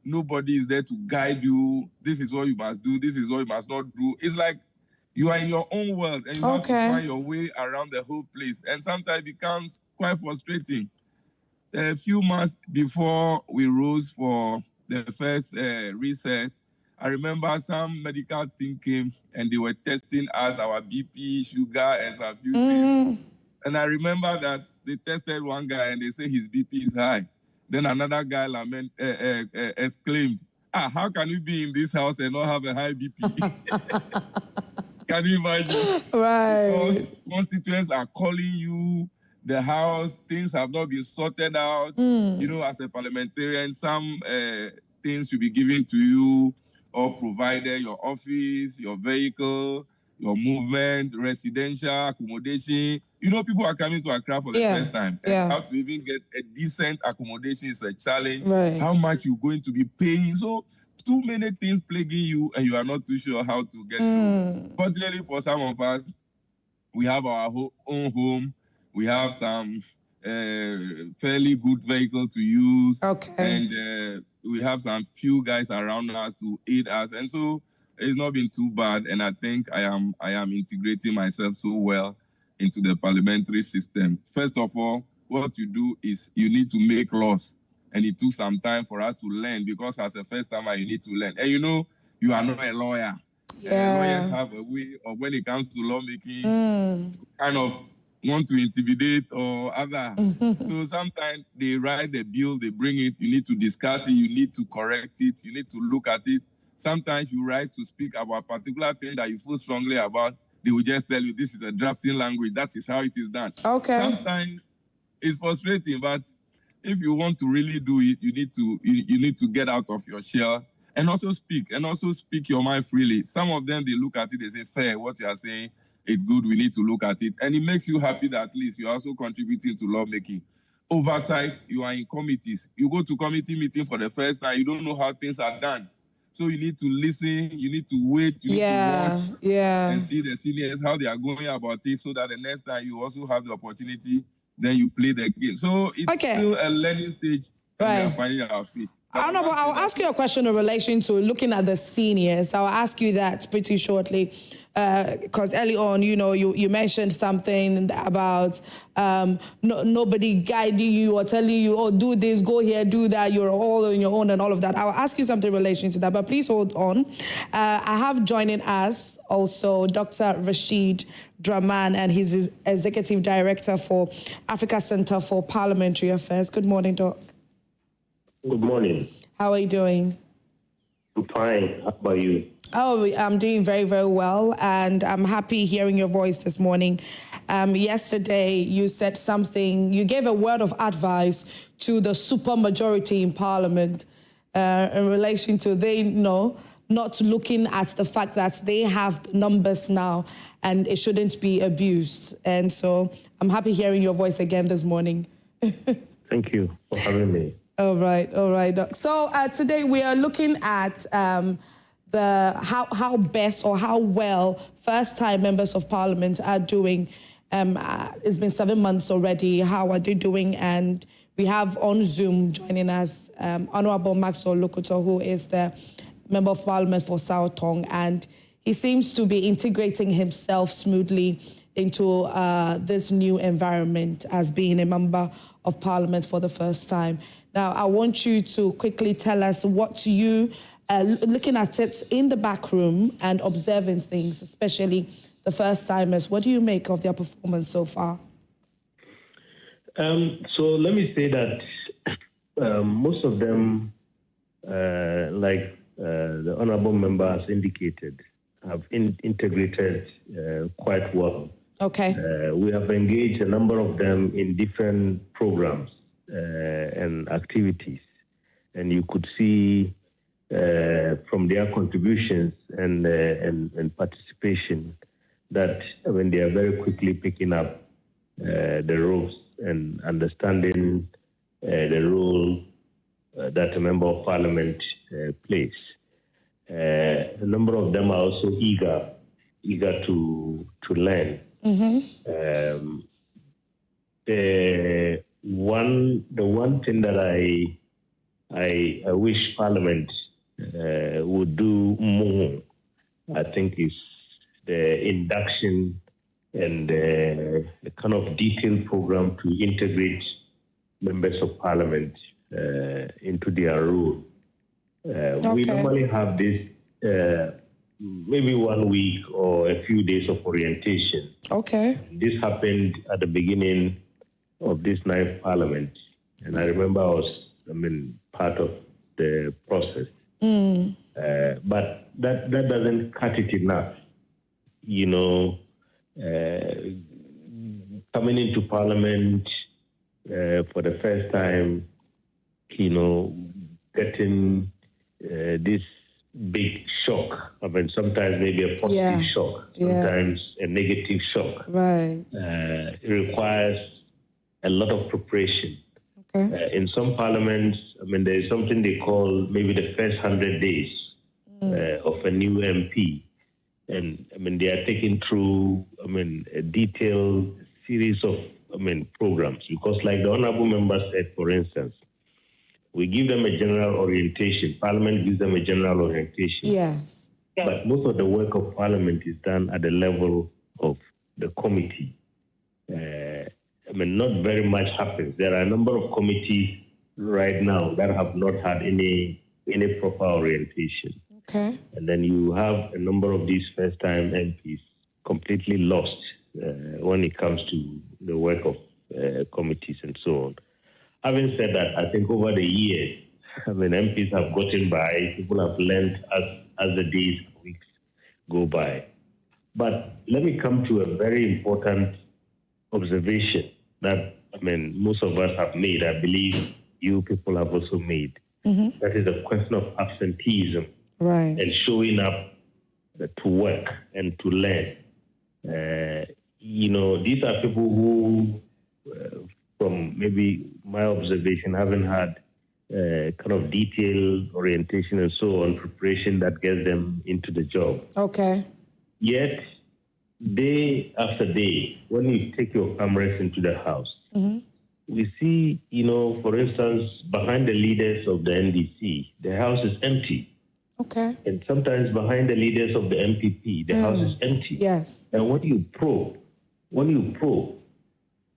nobody is there to guide you. This is what you must do. This is what you must not do. It's like you are in your own world and you have to find your way around the whole place. And sometimes it becomes quite frustrating. A few months before we rose for the first recess, I remember some medical team came and they were testing us, our BP, sugar, and some few things. And I remember that they tested one guy and they say his BP is high. Then another guy exclaimed, how can you be in this house and not have a high BP? Can you imagine? Right. Because constituents are calling you, the house, things have not been sorted out. You know, as a parliamentarian, some things should be given to you or provided, your office, your vehicle, your movement, residential, accommodation. You know, people are coming to Accra for the first time. And how to even get a decent accommodation is a challenge. Right. How much you're going to be paying. So too many things plaguing you and you are not too sure how to get through. Fortunately for some of us, we have our own home. We have some fairly good vehicle to use. And we have some few guys around us to aid us. And so it's not been too bad. And I think I am integrating myself so well into the parliamentary system. First of all, what you do is you need to make laws. And it took some time for us to learn, because as a first timer, you need to learn. And you know, you are not a lawyer. Lawyers have a way of, when it comes to lawmaking, to kind of want to intimidate or other. So sometimes they write the bill, they bring it, you need to discuss it, you need to correct it, you need to look at it. Sometimes you rise to speak about a particular thing that you feel strongly about, they will just tell you this is a drafting language, that is how it is done. Sometimes it's frustrating, but if you want to really do it, you need to get out of your shell and also speak your mind freely. Some of them, they look at it, they say, fair, what you are saying is good, we need to look at it. And it makes you happy that at least you're also contributing to lawmaking. Oversight, you are in committees. You go to committee meeting for the first time, you don't know how things are done. So you need to listen, you need to wait, you need to watch and see the seniors, how they are going about it, so that the next time you also have the opportunity, then you play the game. So it's still a learning stage, and we are finding our feet. Honorable, I'll ask you a question in relation to looking at the seniors. I'll ask you that pretty shortly, because early on, you mentioned something about nobody guiding you or telling you, oh, do this, go here, do that. You're all on your own and all of that. I'll ask you something in relation to that, but please hold on. I have joining us also Dr. Rashid Draman, and he's Executive Director for Africa Center for Parliamentary Affairs. Good morning, Doc. Good morning. How are you doing? I'm fine. How about you? Oh, I'm doing very, very well, and I'm happy hearing your voice this morning. Yesterday, you said something, you gave a word of advice to the supermajority in Parliament in relation to not looking at the fact that they have the numbers now and it shouldn't be abused. And so I'm happy hearing your voice again this morning. Thank you for having me. All right, Doc. So today we are looking at how best or how well first-time members of Parliament are doing. It's been 7 months already. How are they doing? And we have on Zoom joining us Honorable Maxwell Lukutor, who is the Member of Parliament for South Tong, and he seems to be integrating himself smoothly into this new environment as being a Member of Parliament for the first time. Now, I want you to quickly tell us what you, looking at it in the back room and observing things, especially the first-timers, what do you make of their performance so far? So let me say that most of them, like the Honourable Member has indicated, have integrated quite well. Okay. We have engaged a number of them in different programs and activities, and you could see from their contributions and participation that when they are very quickly picking up the roles and understanding the role that a Member of Parliament plays. A number of them are also eager to learn. Mm-hmm. The one thing that I wish Parliament would do more, I think, is the induction and the kind of detailed program to integrate members of Parliament into their role. We normally have this maybe 1 week or a few days of orientation. Okay. This happened at the beginning of this 9th Parliament, and I remember I was part of the process. But that doesn't cut it enough. Coming into Parliament for the first time, getting this big shock. Sometimes maybe a positive shock, sometimes a negative shock. Right. It requires a lot of preparation. Okay. In some parliaments, there is something they call maybe the first 100 days of a new MP. And they are taken through, a detailed series of, programs. Because like the Honorable Member said, for instance, we give them a general orientation. Parliament gives them a general orientation. Yes. But most of the work of Parliament is done at the level of the committee. Not very much happens. There are a number of committees right now that have not had any proper orientation. Okay. And then you have a number of these first-time MPs completely lost when it comes to the work of committees and so on. Having said that, I think over the years, MPs have gotten by, people have learned as the days and weeks go by. But let me come to a very important observation that, most of us have made. I believe you people have also made. Mm-hmm. That is a question of absenteeism. Right. And showing up to work and to learn. These are people who, from maybe my observation, haven't had kind of detailed orientation and so on, preparation that gets them into the job. Okay. Yet, day after day, when you take your cameras into the house, mm-hmm. we see, for instance, behind the leaders of the NDC, the house is empty. Okay. And sometimes behind the leaders of the MPP, the house is empty. Yes. And when you probe,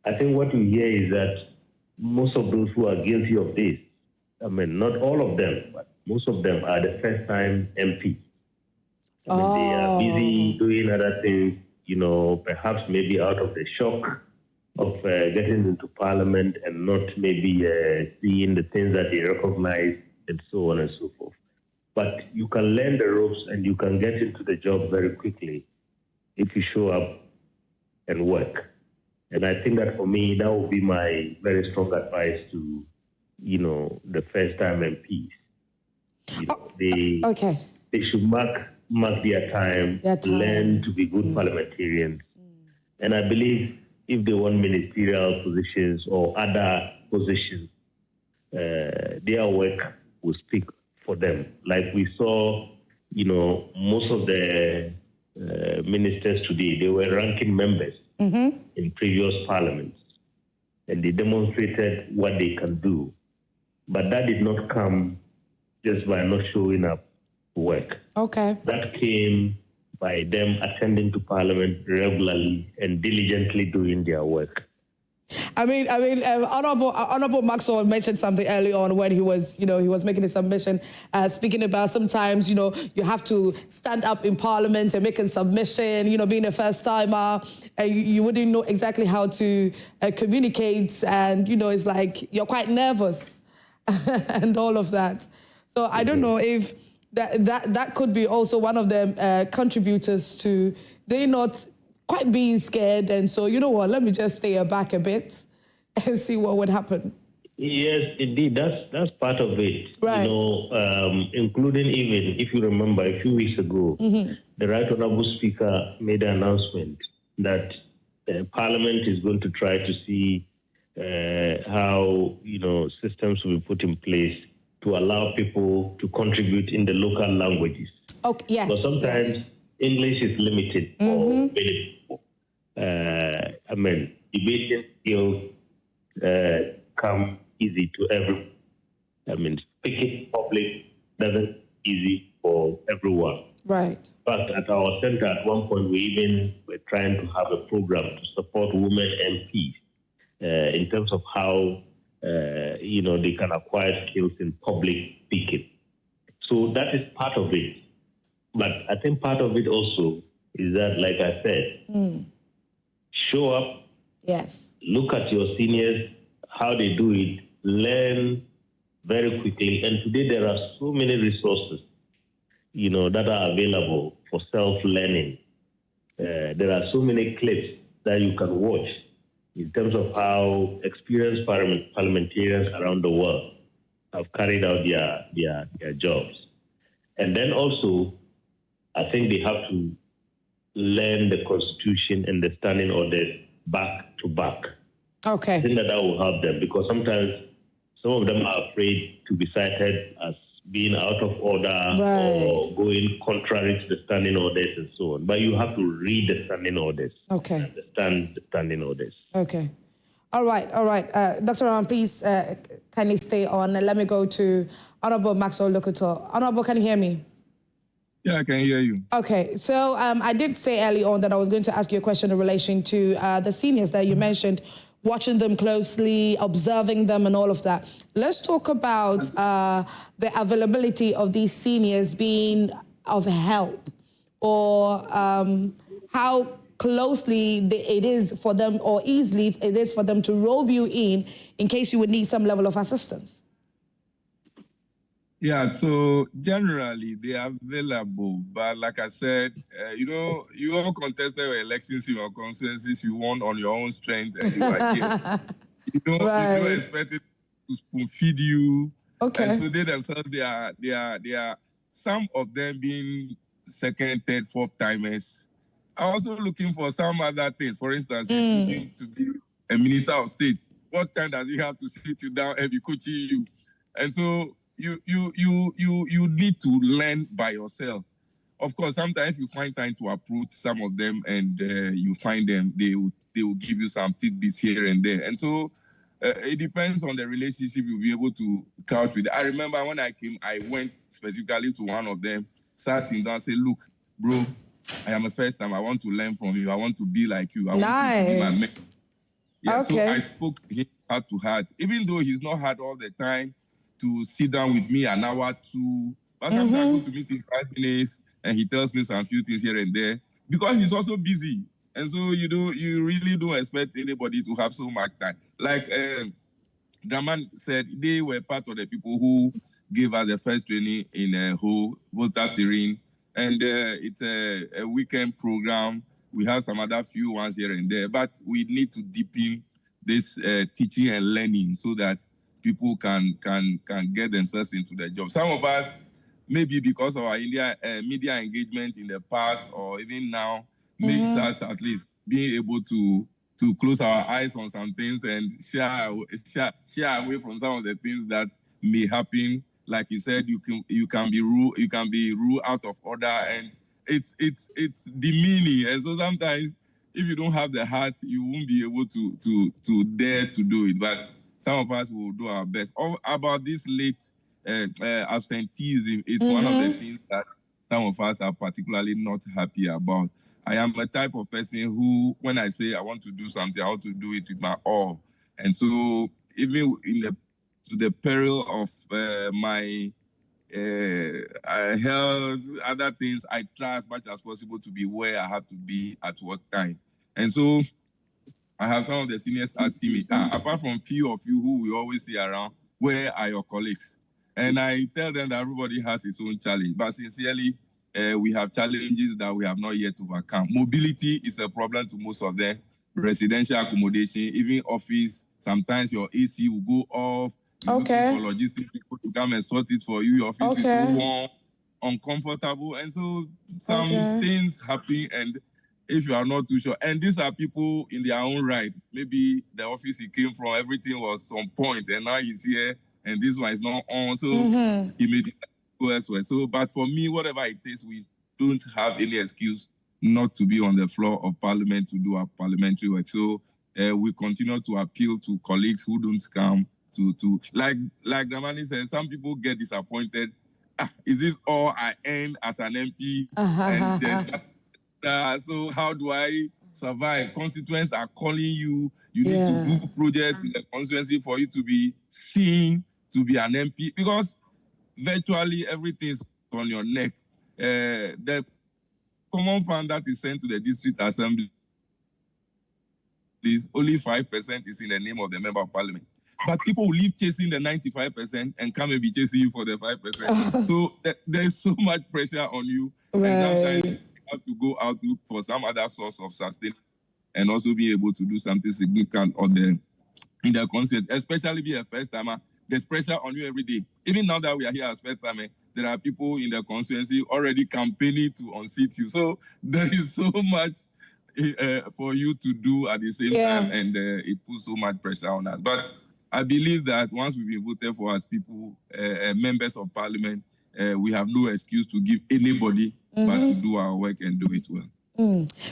I think what you hear is that most of those who are guilty of this, not all of them, but most of them are the first-time MPs. They are busy doing other things, perhaps maybe out of the shock of getting into parliament and not maybe seeing the things that they recognize and so on and so forth. But you can learn the ropes and you can get into the job very quickly if you show up and work. And I think that for me, that would be my very strong advice to, the first-time MPs. They should mark their time, learn to be good parliamentarians. And I believe if they want ministerial positions or other positions, their work will speak for them. Like we saw, most of the ministers today, they were ranking members in previous parliaments, and they demonstrated what they can do. But that did not come just by not showing up to work. Okay. That came by them attending to parliament regularly and diligently doing their work. Honorable Maxwell mentioned something early on when he was making his submission, speaking about sometimes, you have to stand up in parliament and make a submission, being a first timer, you wouldn't know exactly how to communicate, and, it's like you're quite nervous and all of that. So I don't know if that could be also one of the contributors to they not quite being scared, and so, let me just stay back a bit and see what would happen. Yes, indeed, that's part of it. Right. Including even, if you remember, a few weeks ago, the Right Honourable Speaker made an announcement that Parliament is going to try to see how, systems will be put in place to allow people to contribute in the local languages. Okay, yes. But sometimes English is limited for many people. Debating skills come easy to everyone. Speaking public doesn't easy for everyone. Right. But at our center, at one point, we even were trying to have a program to support women MPs in terms of how they can acquire skills in public speaking. So that is part of it. But I think part of it also is that, like I said, show up. Yes. Look at your seniors, how they do it, learn very quickly. And today there are so many resources, that are available for self-learning. There are so many clips that you can watch in terms of how experienced parliamentarians around the world have carried out their jobs. And then also, I think they have to learn the Constitution and the standing orders back to back. Okay. I think that will help them, because sometimes some of them are afraid to be cited as being out of order or going contrary to the standing orders and so on. But you have to read the standing orders. Okay. Understand the standing orders. Okay. All right. Dr. Rahman, please kindly stay on. Let me go to Honorable Maxwell Lukutor. Honorable, can you hear me? Yeah, I can hear you. Okay, so I did say early on that I was going to ask you a question in relation to the seniors that you mentioned, watching them closely, observing them and all of that. Let's talk about the availability of these seniors being of help, or how closely it is for them, or easily it is for them to rope you in case you would need some level of assistance. Yeah, so generally they are available, but like I said, you all contested your elections in your consensus, you won on your own strength, and you are here. You don't expect it to spoon feed you. Okay. And so they themselves, they are some of them being second, third, fourth timers. I'm also looking for some other things. For instance, he's looking to be a minister of state. What time does he have to sit you down and be coaching you? And so you need to learn by yourself. Of course, sometimes you find time to approach some of them, and you find them, they will give you some tidbits here and there. And so it depends on the relationship you'll be able to couch with. I remember when I came, I went specifically to one of them, sat him down, and said, look, bro, I am a first time. I want to learn from you. I want to be like you. I want you to be my mentor. Yeah, okay. So I spoke to him heart to heart, even though he's not had all the time to sit down with me an hour, two. But sometimes I go to meet in 5 minutes and he tells me some few things here and there because he's also busy. And so you really don't expect anybody to have so much time. Like Draman said, they were part of the people who gave us the first training in Volta Serene. And it's a weekend program. We have some other few ones here and there, but we need to deepen this teaching and learning so that people can get themselves into the job. Some of us, maybe because of our media engagement in the past or even now, makes us at least being able to close our eyes on some things and shy away from some of the things that may happen. Like you said, you can be ruled out of order, and it's demeaning. And so sometimes, if you don't have the heart, you won't be able to dare to do it. But some of us will do our best. About this late absenteeism, it's one of the things that some of us are particularly not happy about. I am a type of person who, when I say I want to do something, I want to do it with my all. And so even to the peril of my health, other things, I try as much as possible to be where I have to be at work time. And so I have some of the seniors asking me, apart from few of you who we always see around, where are your colleagues? And I tell them that everybody has his own challenge. But sincerely, we have challenges that we have not yet overcome. Mobility is a problem to most of them. Residential accommodation, even office. Sometimes your AC will go off. You're looking for logistics people to come and sort it for you. Your office is so warm, uncomfortable. And so some things happen, and if you are not too sure, and these are people in their own right. Maybe the office he came from, everything was on point, and now he's here, and this one is not on. So he may decide to go elsewhere. So, but for me, whatever it takes, we don't have any excuse not to be on the floor of Parliament to do our parliamentary work. So we continue to appeal to colleagues who don't come to like Damani said, some people get disappointed. Is this all I earn as an MP? And there's so how do I survive? Constituents are calling you. You need to do projects in the constituency for you to be seen, to be an MP, because virtually everything is on your neck. The common fund that is sent to the district assembly is only 5% is in the name of the member of parliament. But people will leave chasing the 95% and come and be chasing you for the 5%. So there's so much pressure on you. And sometimes you have to go out, look for some other source of sustenance and also be able to do something significant in the constituency, especially be a first timer. There's pressure on you every day. Even now that we are here as first timer, there are people in the constituency already campaigning to unseat you. So there is so much for you to do at the same time, and it puts so much pressure on us. But I believe that once we've been voted for as people, members of parliament, we have no excuse to give anybody but to do our work and do it well.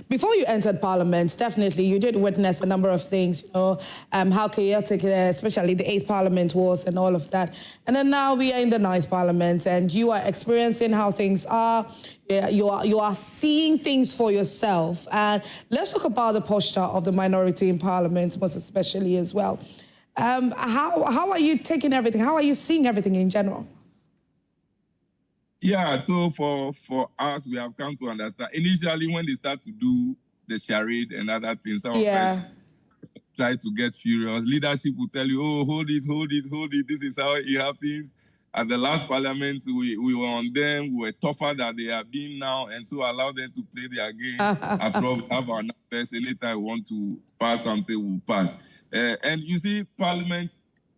Before you entered Parliament, definitely you did witness a number of things, how chaotic, especially the 8th Parliament was and all of that. And then now we are in the 9th Parliament and you are experiencing how things are. You are seeing things for yourself. And let's talk about the posture of the minority in Parliament, most especially as well. How are you taking everything? How are you seeing everything in general? Yeah, so for us, we have come to understand. Initially, when they start to do the charade and other things, some of us try to get furious. Leadership will tell you, oh, hold it. This is how it happens. At the last parliament, we were on them. We were tougher than they are being now, and so allow them to play their game. Have our numbers. Anytime we want to pass something, we'll pass. And you see, parliament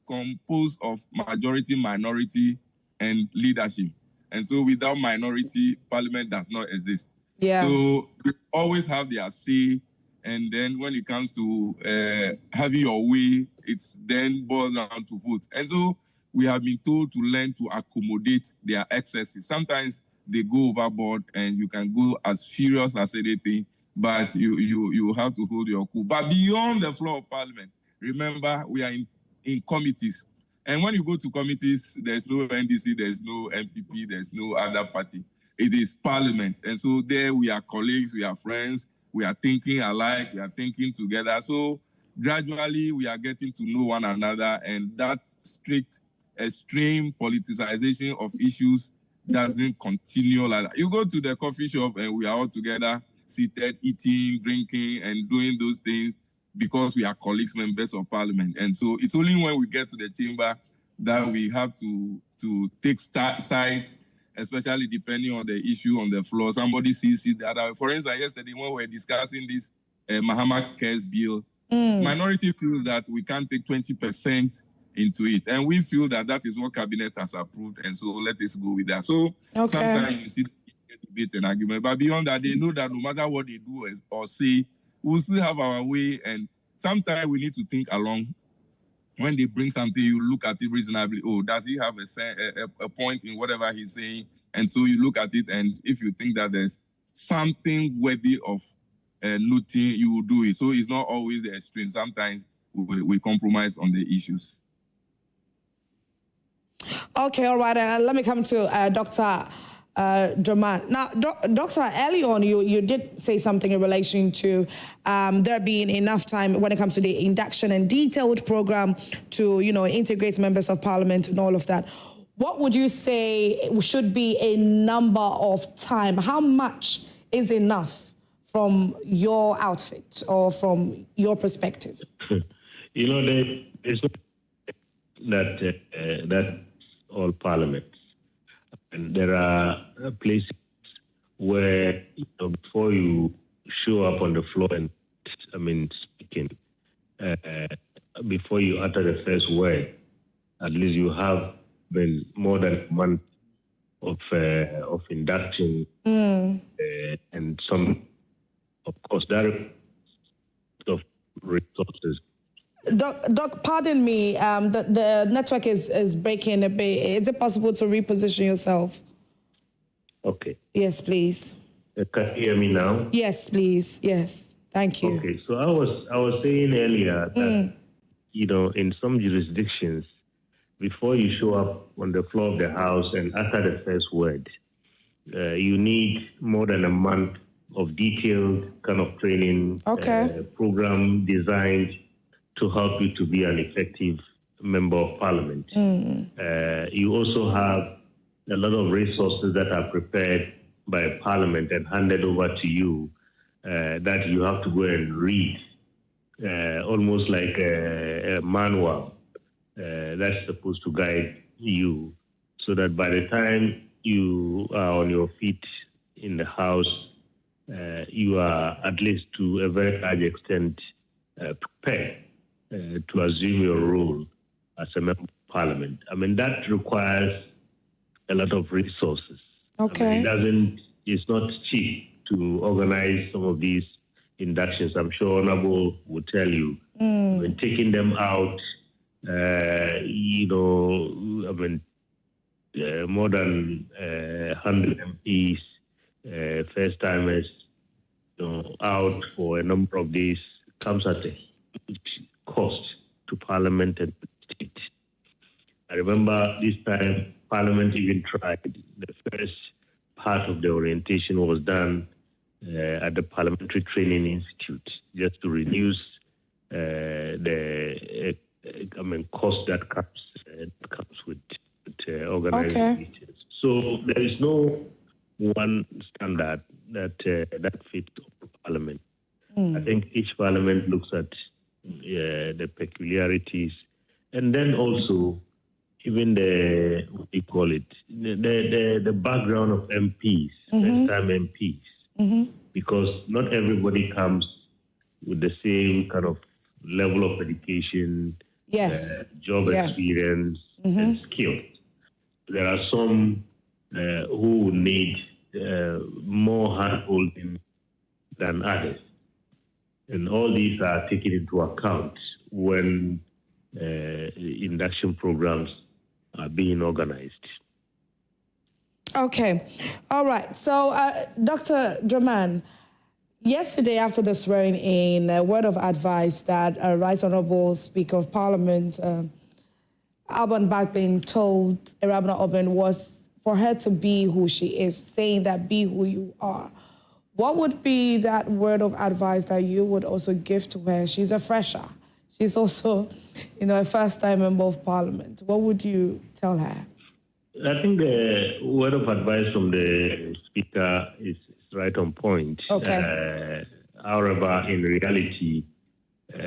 composed of majority, minority, and leadership. And so without minority, parliament does not exist. So you always have their say. And then when it comes to having your way, it's then boils down to vote. And so we have been told to learn to accommodate their excesses. Sometimes they go overboard and you can go as furious as anything, but you have to hold your cool. But beyond the floor of parliament, remember, we are in in committees. And when you go to committees, there's no NDC, there's no MPP, there's no other party. It is parliament. And so there we are colleagues, we are friends, we are thinking alike, we are thinking together. So gradually we are getting to know one another, and that strict, extreme politicization of issues doesn't continue like that. You go to the coffee shop and we are all together, seated, eating, drinking, and doing those things because we are colleagues, members of parliament. And so it's only when we get to the chamber that we have to take sides, especially depending on the issue on the floor. Somebody sees it the other. For instance, yesterday when we were discussing this Mahama Cares bill, minority feels that we can't take 20% into it. And we feel that that is what cabinet has approved. And so let us go with that. So sometimes you see debate and argument, but beyond that, they know that no matter what they do or say, we'll still have our way. And sometimes we need to think along. When they bring something, you look at it reasonably. Oh, does he have a point in whatever he's saying? And so you look at it, and if you think that there's something worthy of noting, you will do it. So it's not always the extreme. Sometimes we compromise on the issues. Okay, all right. Let me come to Dr. Dramane. Now, Doctor, early on, you did say something in relation to there being enough time when it comes to the induction and detailed program to, integrate members of parliament and all of that. What would you say should be a number of time? How much is enough from your outfit or from your perspective? There's that all parliaments. And there are places where, before you show up on the floor and, speaking, before you utter the first word, at least you have been more than a month of induction and some, of course, that of resources. Doc, pardon me, the network is breaking a bit. Is it possible to reposition yourself? Okay. Yes, please. Can you hear me now? Yes, please. Yes. Thank you. Okay. So I was saying earlier that, in some jurisdictions, before you show up on the floor of the House and utter the first word, you need more than a month of detailed kind of training program designed to help you to be an effective member of parliament. You also have a lot of resources that are prepared by parliament and handed over to you that you have to go and read, almost like a manual that's supposed to guide you, so that by the time you are on your feet in the House, you are at least to a very large extent prepared to assume your role as a member of parliament. That requires a lot of resources. Okay. It's not cheap to organize some of these inductions. I'm sure Honorable will tell you. When taking them out, more than 100 MPs, first-timers, out for a number of days comes at a huge cost to Parliament and state. I remember this time Parliament even tried. The first part of the orientation was done at the Parliamentary Training Institute, just to reduce the cost that comes with organizing meetings. So there is no one standard that fits Parliament. I think each Parliament looks at the peculiarities, and then also even the background of MPs, first-time MPs, because not everybody comes with the same kind of level of education, job experience, and skills. There are some who need more hand-holding than others. And all these are taken into account when induction programs are being organized. Okay. All right. So, Dr. Dramane, Yesterday, after the swearing in, a word of advice that Right Honourable Speaker of Parliament, Alban Bagbin, told Arabina Oben was for her to be who she is, saying that be who you are. What would be that word of advice that you would also give to her? She's a fresher. She's also, a first-time member of Parliament. What would you tell her? I think the word of advice from the Speaker is right on point. Okay. However, in reality,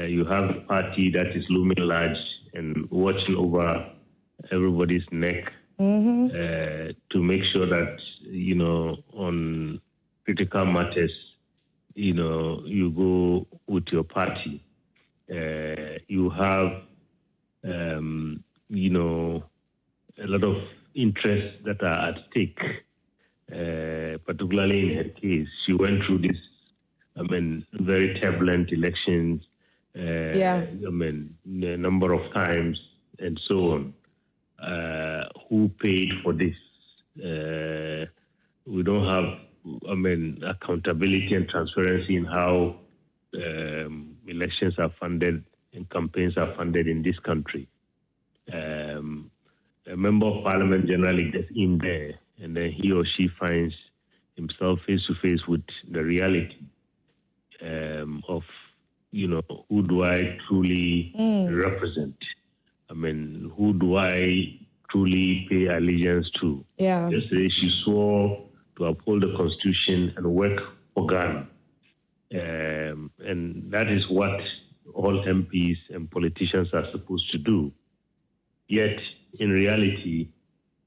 you have a party that is looming large and watching over everybody's neck to make sure that, on critical matters, you go with your party. You have, a lot of interests that are at stake, particularly in her case. She went through this, very turbulent elections, a number of times and so on. Who paid for this? We don't have, accountability and transparency in how elections are funded and campaigns are funded in this country. A member of Parliament generally gets in there, and then he or she finds himself face to face with the reality of, who do I truly represent? Who do I truly pay allegiance to? Yeah. Yesterday she swore to uphold the Constitution and work for Ghana. And that is what all MPs and politicians are supposed to do. Yet, in reality,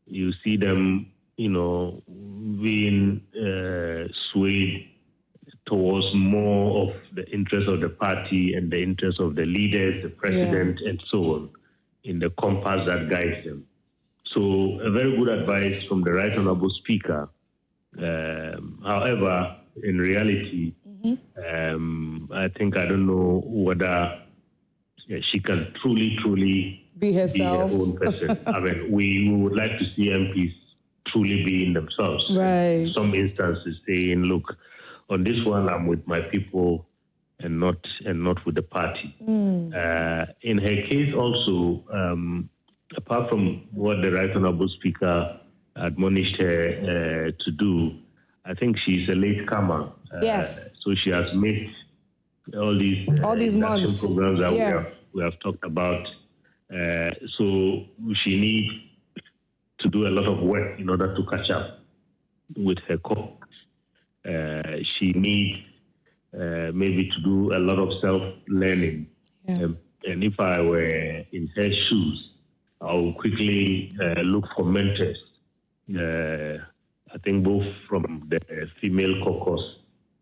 you see them, being swayed towards more of the interest of the party and the interest of the leaders, the president, and so on, in the compass that guides them. So, a very good advice from the Right Honourable Speaker. However, in reality, I think I don't know whether she can truly be herself. Be her own person. We would like to see MPs truly being themselves. Right. In some instances, saying, "Look, on this one, I'm with my people, and not with the party." In her case, also, apart from what the Right Honourable Speaker admonished her to do, I think she's a late comer. Yes. So she has missed all these months programs that we have talked about. So she needs to do a lot of work in order to catch up with her colleagues. She needs maybe to do a lot of self-learning. And if I were in her shoes, I would quickly look for mentors. I think both from the female caucus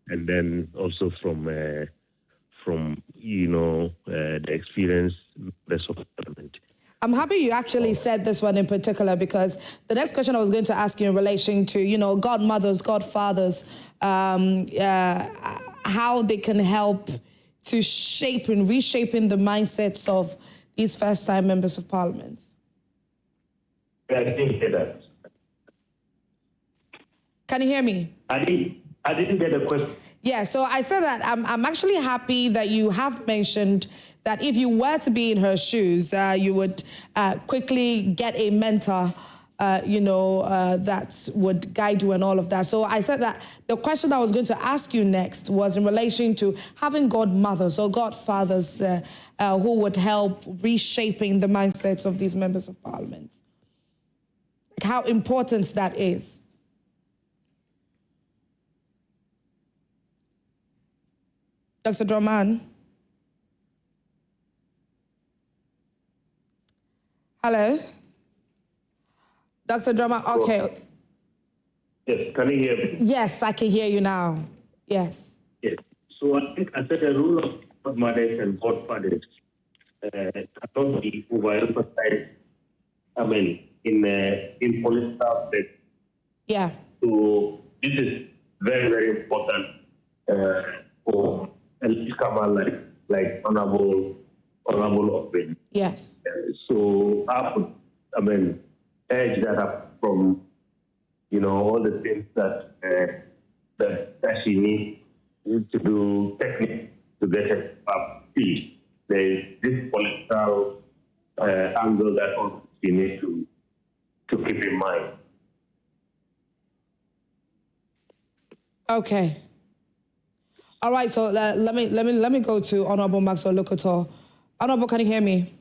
and then also from the experienced members of Parliament. I'm happy you actually said this one in particular, because the next question I was going to ask you in relation to, godmothers, godfathers, how they can help to reshaping the mindsets of these first-time members of Parliament. I didn't hear that. Can you hear me? I didn't get the question. Yeah, so I said that I'm actually happy that you have mentioned that if you were to be in her shoes, you would quickly get a mentor, that would guide you and all of that. So I said that the question I was going to ask you next was in relation to having godmothers or godfathers who would help reshaping the mindsets of these members of Parliament. Like how important that is. Dr. Draman. Hello? Dr. Draman, okay. Yes, can you hear me? Yes, I can hear you now. Yes. Yes. So I think I said the rule of godmothers and godfathers cannot be overemphasized, in political aspects. Yeah. So this is very, very important for a newcomer like Honorable Oben. Yes. So I would, edge that up from, all the things that she needs to do techniques to get it up speed. There is this political angle that also we need to keep in mind. Okay. All right. So let me go to Honorable Maxwell Lukutor. Honorable, can you hear me?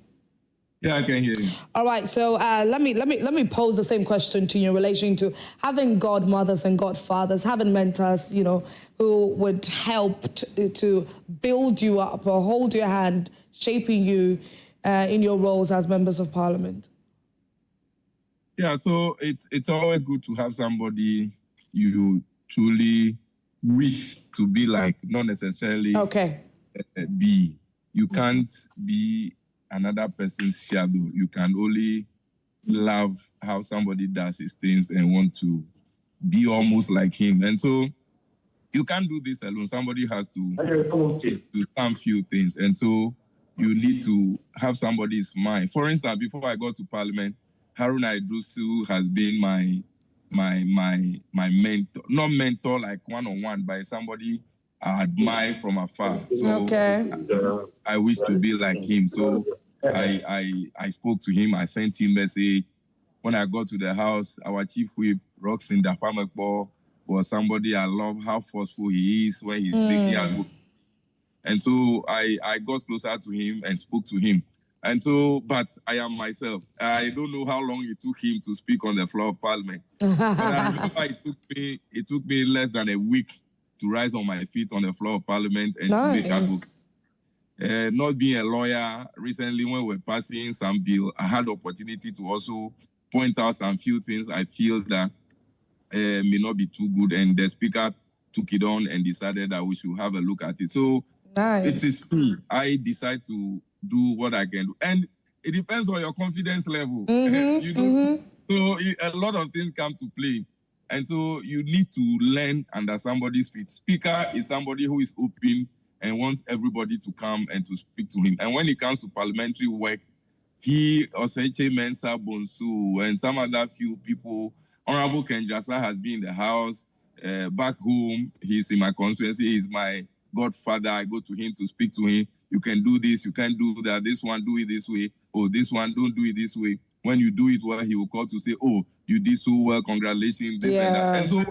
Yeah, I can hear you. All right. So let me pose the same question to you in relation to having godmothers and godfathers, having mentors, who would help to build you up or hold your hand, shaping you in your roles as members of parliament. Yeah, so it's always good to have somebody you truly wish to be like, not necessarily be. You can't be another person's shadow. You can only love how somebody does his things and want to be almost like him. And so you can't do this alone. Somebody has to do some few things. And so you need to have somebody's mind. For instance, before I got to parliament, Haruna Idrusu has been my mentor. Not mentor like one-on-one, but somebody I admire from afar. So I wish to be like him. So I spoke to him. I sent him a message. When I got to the house, our chief whip, Roxin Dapamekbo, was somebody I love how forceful he is when he's speaking at. And so I got closer to him and spoke to him. And so, but I am myself. I don't know how long it took him to speak on the floor of parliament. But I remember it took me less than a week to rise on my feet on the floor of parliament and to make advocacy. Not being a lawyer, recently when we were passing some bill, I had the opportunity to also point out some few things I feel that may not be too good. And the speaker took it on and decided that we should have a look at it. So it is me. I decide to do what I can do. And it depends on your confidence level. So a lot of things come to play. And so you need to learn under somebody's feet. Speaker is somebody who is open and wants everybody to come and to speak to him. And when it comes to parliamentary work, he, Oseche Mensah Bonsu, and some other few people, Honorable Ken Jassa has been in the house. Back home, he's in my constituency, he's my godfather. I go to him to speak to him. You can do this, you can't do that. This one, do it this way. Oh, this one, don't do it this way. When you do it well, he will call to say, oh, you did so well, congratulations, this and that. And so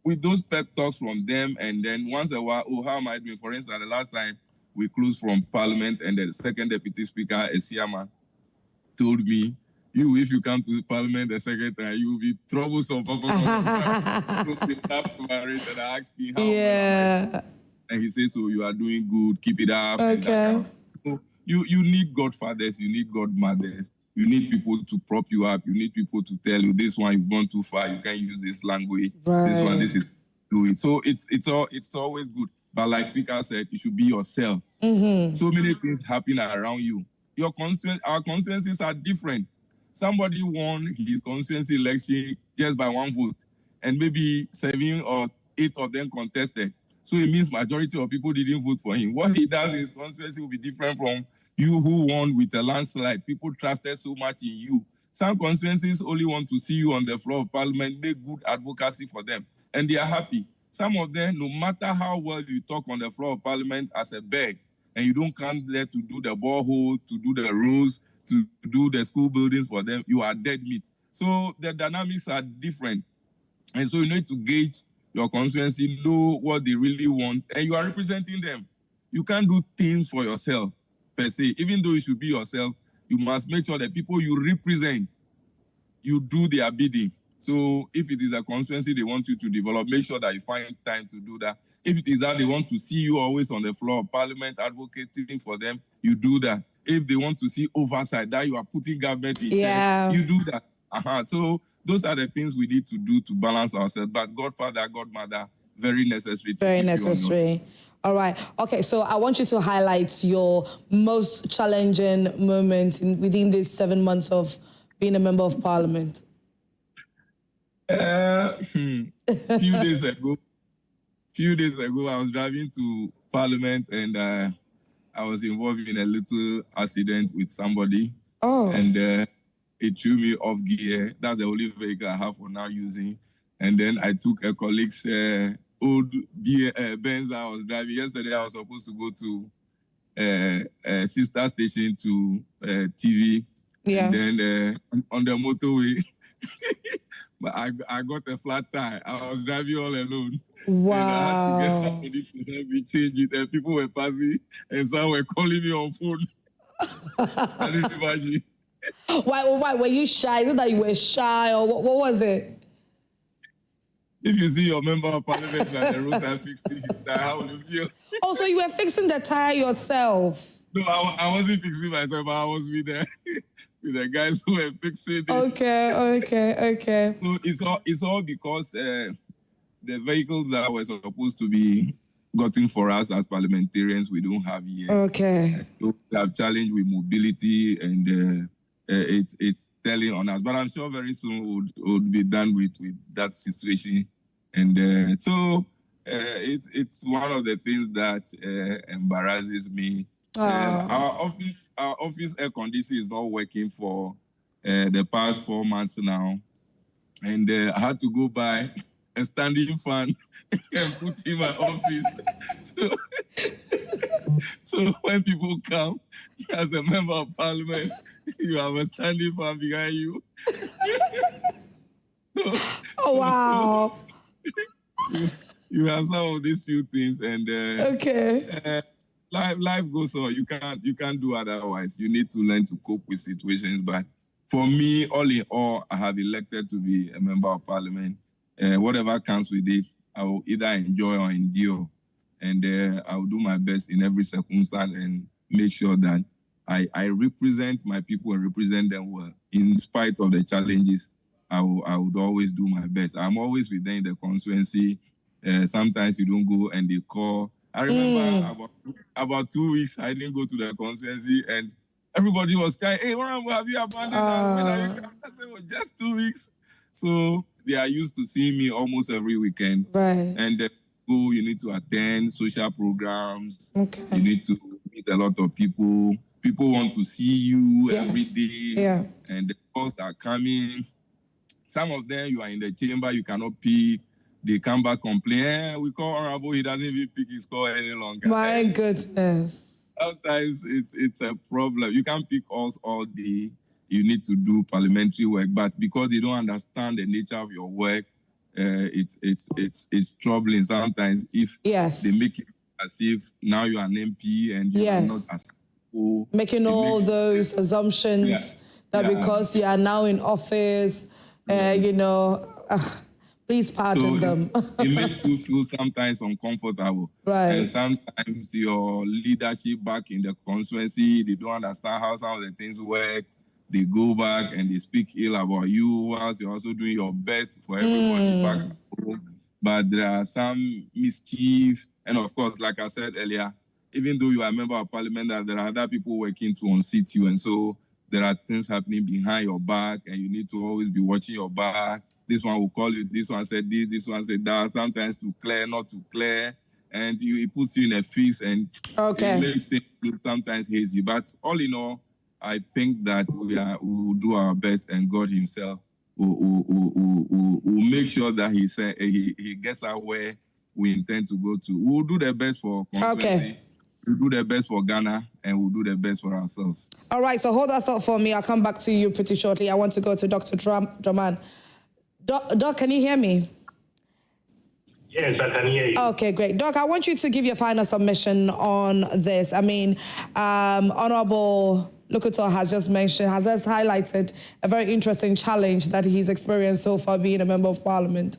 with those pep talks from them, and then once a while, oh, how am I doing? For instance, the last time we closed from parliament and the second deputy speaker, Esiama, told me, if you come to the parliament the second time, you will be troublesome. And I asked him how. And he says, so you are doing good, keep it up. Okay. So you need godfathers, you need godmothers, you need people to prop you up, you need people to tell you, this one, you've gone too far, you can't use this language, this one, this is do it. So it's always good. But like Speaker said, you should be yourself. So many things happen around you. Our constituencies are different. Somebody won his constituency election just by one vote, and maybe 7 or 8 of them contested. So it means majority of people didn't vote for him. What he does in his constituency will be different from you who won with a landslide. People trusted so much in you. Some constituencies only want to see you on the floor of parliament, make good advocacy for them, and they are happy. Some of them, no matter how well you talk on the floor of parliament as a beg, and you don't come there to do the borehole, to do the roads, to do the school buildings for them, you are dead meat. So the dynamics are different. And so you need to gauge your constituency, know what they really want, and you are representing them. You can't do things for yourself, per se. Even though you should be yourself, you must make sure that people you represent, you do their bidding. So if it is a constituency they want you to develop, make sure that you find time to do that. If it is that they want to see you always on the floor of parliament advocating for them, you do that. If they want to see oversight, that you are putting government in check, you do that. So those are the things we need to do to balance ourselves. But godfather, godmother, very necessary. Very necessary. All right. Okay, so I want you to highlight your most challenging moment within these 7 months of being a member of parliament. Few days ago, I was driving to parliament and I was involved in a little accident with somebody. And it threw me off gear. That's the only vehicle I have for now using. And then I took a colleague's old Benz I was driving. Yesterday, I was supposed to go to a sister station to TV. Yeah. And then on the motorway, but I got a flat tire. I was driving all alone. Wow. And I had to get somebody to help me change it. And people were passing, and some were calling me on phone. I didn't imagine. Why? Were you shy? Is it that you were shy, or what was it? If you see your member of parliament at the roadside fixing his tire, how will you feel? Oh, so you were fixing the tire yourself? No, I wasn't fixing myself, but I was with the guys who were fixing it. Okay. So it's all because the vehicles that were supposed to be gotten for us as parliamentarians, we don't have yet. Okay. So we have challenge with mobility, and it's telling on us. But I'm sure very soon we'll be done with that situation. And so it's one of the things that embarrasses me. Our office air conditioning is not working for the past 4 months now. And I had to go buy a standing fan and put in my office. So when people come as a member of parliament, you have a standing fan behind you. Oh, wow. You have some of these few things, and life goes on. You can't do otherwise. You need to learn to cope with situations. But for me, all in all, I have elected to be a member of parliament. Whatever comes with it, I will either enjoy or endure. And I will do my best in every circumstance and make sure that I represent my people and represent them well. In spite of the challenges, I would always do my best. I'm always with them in the constituency. Sometimes you don't go and they call. I remember about 2 weeks, I didn't go to the constituency and everybody was crying, "Hey, Honorable, have you abandoned us? When are you coming?" I said, "Well, just 2 weeks." So they are used to seeing me almost every weekend. Right. And you need to attend social programs. Okay. You need to meet a lot of people. People want to see you every day. Yeah. And the calls are coming. Some of them, you are in the chamber, you cannot pick. They come back complain, we call Honorable, he doesn't even pick his call any longer. My goodness. Sometimes it's a problem. You can't pick us all day. You need to do parliamentary work, but because they don't understand the nature of your work, it's troubling sometimes if they make it as if now you are an MP and you are not as cool. Making all those assumptions that because you are now in office, please pardon them. It makes you feel sometimes uncomfortable. Right. And sometimes your leadership back in the constituency, they don't understand how some of the things work. They go back and they speak ill about you whilst you're also doing your best for everybody back home. But there are some mischief. And of course, like I said earlier, even though you are a member of parliament, there are other people working to unseat you. And so there are things happening behind your back and you need to always be watching your back. This one will call you, this one said this one said that, sometimes to clear, not to clear. And it puts you in a fix and it makes things sometimes hazy. But all in all, I think that we will do our best, and God Himself will make sure that He gets out where we intend to go to. We will do the best for constituency. We'll do the best for Ghana, and we'll do the best for ourselves. All right, so hold that thought for me. I'll come back to you pretty shortly. I want to go to Dr. Draman. Doc, can you hear me? Yes, I can hear you. Okay, great. Doc, I want you to give your final submission on this. I mean, Honorable Lukutor has just highlighted a very interesting challenge that he's experienced so far being a member of parliament.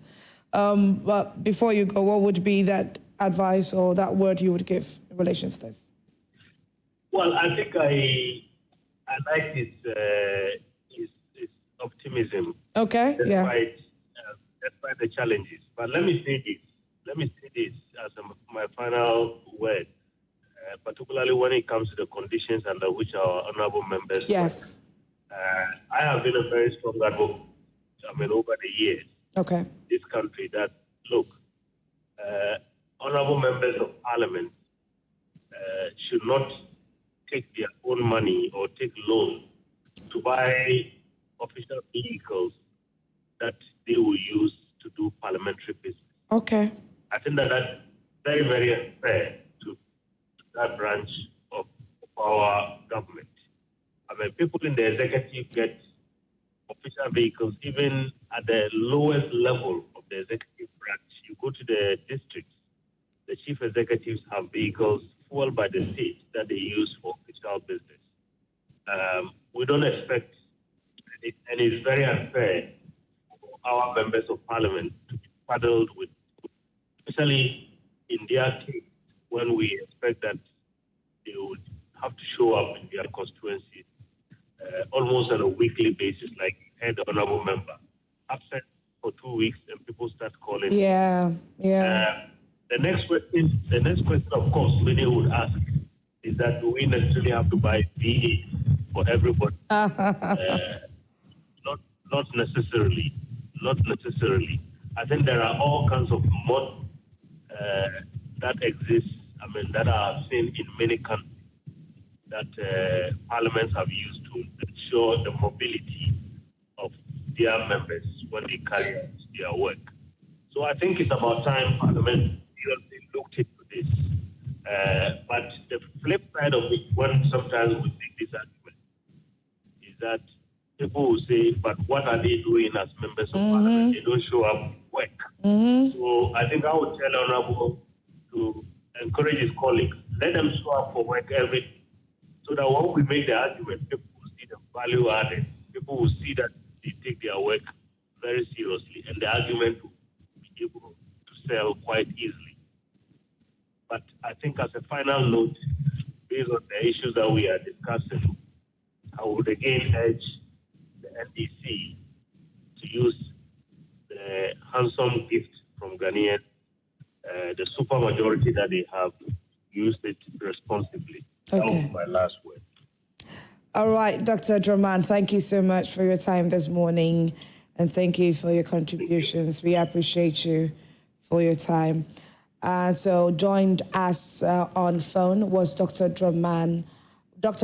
But before you go, what would be that advice or that word you would give in relation to this? Well, I think I like his optimism. Okay, despite the challenges. But let me say this as my final word, particularly when it comes to the conditions under which our honorable members work. I have been a very strong advocate, over the years, this country, that, look, honorable members of parliament should not take their own money or take loans to buy official vehicles that they will use to do parliamentary business. Okay. I think that's very, very unfair to that branch of our government. I mean, people in the executive get official vehicles, even at the lowest level of the executive branch. You go to the districts, the chief executives have vehicles fueled by the state that they use for official business. We don't expect, and it's very unfair for our members of parliament to be saddled with, especially in their case, when we expect that they would have to show up in their constituencies almost on a weekly basis, like the honorable member, absent for 2 weeks, and people start calling. Yeah. The next question, of course, many would ask, is that do we necessarily have to buy V8 for everybody? Not necessarily. I think there are all kinds of mods that exist. I mean, that are seen in many countries that parliaments have used to ensure the mobility of their members when they carry out their work. So I think it's about time Parliament looked into this. But the flip side of it, when sometimes we make this argument, is that people will say, but what are they doing as members of Parliament? They don't show up work. So I think I would tell Honorable to encourage his colleagues, let them show up for work every day, so that when we make the argument, people will see the value added. People will see that they take their work very seriously, and the argument will be able to sell quite easily. But I think as a final note, based on the issues that we are discussing, I would again urge the NDC to use the handsome gift from Ghanaians, the supermajority that they have, use it responsibly. Okay. That was my last word. All right, Dr. Draman, thank you so much for your time this morning, and thank you for your contributions. We appreciate you for your time. So joined us on phone was Dr.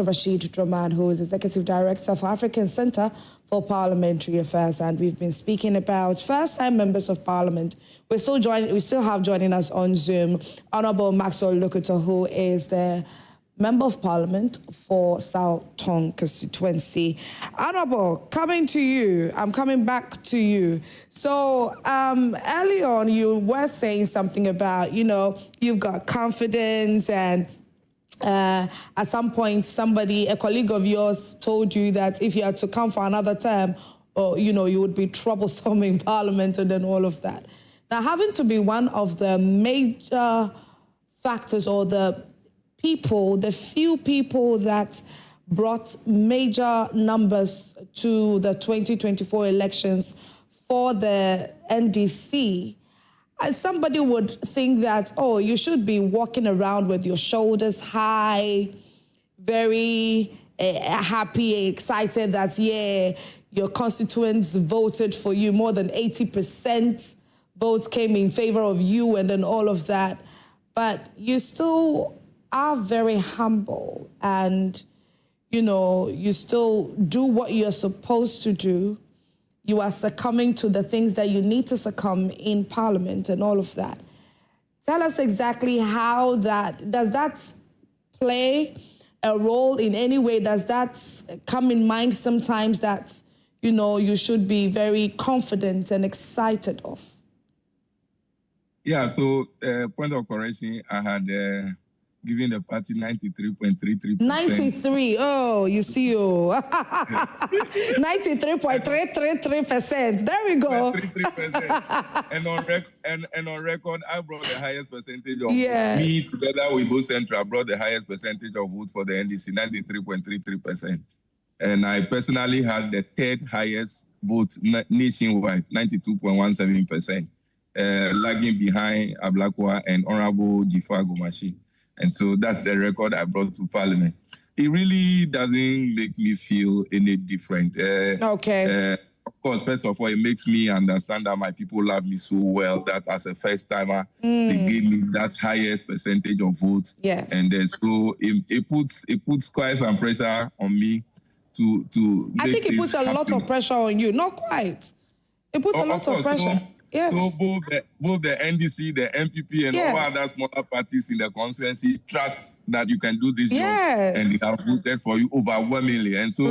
Rashid Draman, who is Executive Director for African Center for Parliamentary Affairs, and we've been speaking about first-time members of Parliament. We still have joining us on Zoom Honorable Maxwell Lukutor, who is the Member of Parliament for South Tong constituency. Honorable, coming to you. I'm coming back to you. So early on, you were saying something about, you've got confidence, and at some point, a colleague of yours told you that if you had to come for another term, you would be troublesome in Parliament and then all of that. Now, having to be one of the major factors, or the few people that brought major numbers to the 2024 elections for the NDC, and somebody would think that, you should be walking around with your shoulders high, very happy, excited that, your constituents voted for you. More than 80% votes came in favor of you, and then all of that. But you still are very humble, and, you still do what you're supposed to do. You are succumbing to the things that you need to succumb in Parliament and all of that. Tell us exactly how does that play a role in any way? Does that come in mind sometimes that, you should be very confident and excited of? Yeah, so point of correction, I had given the party 93.33%. 93, you see, 93.333%. There we go. 33%. and on record, I brought the highest percentage of votes. Me, together with Vote Central, brought the highest percentage of votes for the NDC, 93.33%. And I personally had the third highest vote nationwide, 92.17%, lagging behind Ablakwa and Honorable Jifa Gomashi. And so that's the record I brought to Parliament. It really doesn't make me feel any different. Okay. Of course, first of all, it makes me understand that my people love me so well that as a first-timer, they gave me that highest percentage of votes. Yes. And so it puts quite some pressure on me to I think it puts a lot of pressure on you. Not quite. It puts a lot of pressure. Yeah. So both the NDC, the MPP, and all other smaller parties in the constituency trust that you can do this job, and they have voted for you overwhelmingly. And so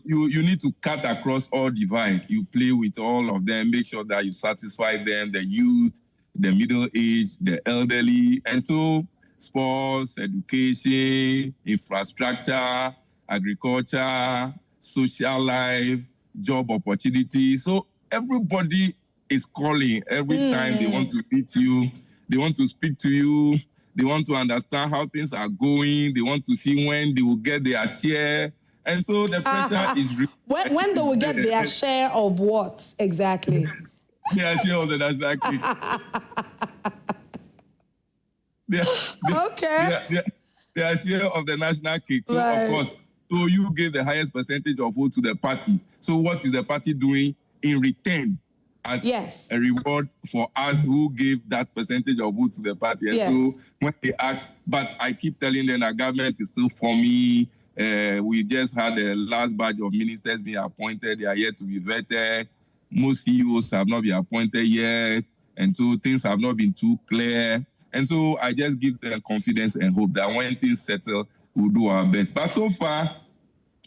you need to cut across all divide. You play with all of them, make sure that you satisfy them, the youth, the middle age, the elderly. And so sports, education, infrastructure, agriculture, social life, job opportunities. So everybody is calling every time they want to meet you, they want to speak to you, they want to understand how things are going, they want to see when they will get their share. And so the pressure is... When they will get their share of what, exactly? Their share of the national cake. Their share of the national cake. So, of course, so you give the highest percentage of vote to the party. So what is the party doing in return as a reward for us who gave that percentage of vote to the party? And so when they ask, but I keep telling them that government is still forming. We just had the last batch of ministers being appointed. They are yet to be vetted. Most CEOs have not been appointed yet. And so things have not been too clear. And so I just give them confidence and hope that when things settle, we'll do our best. But so far,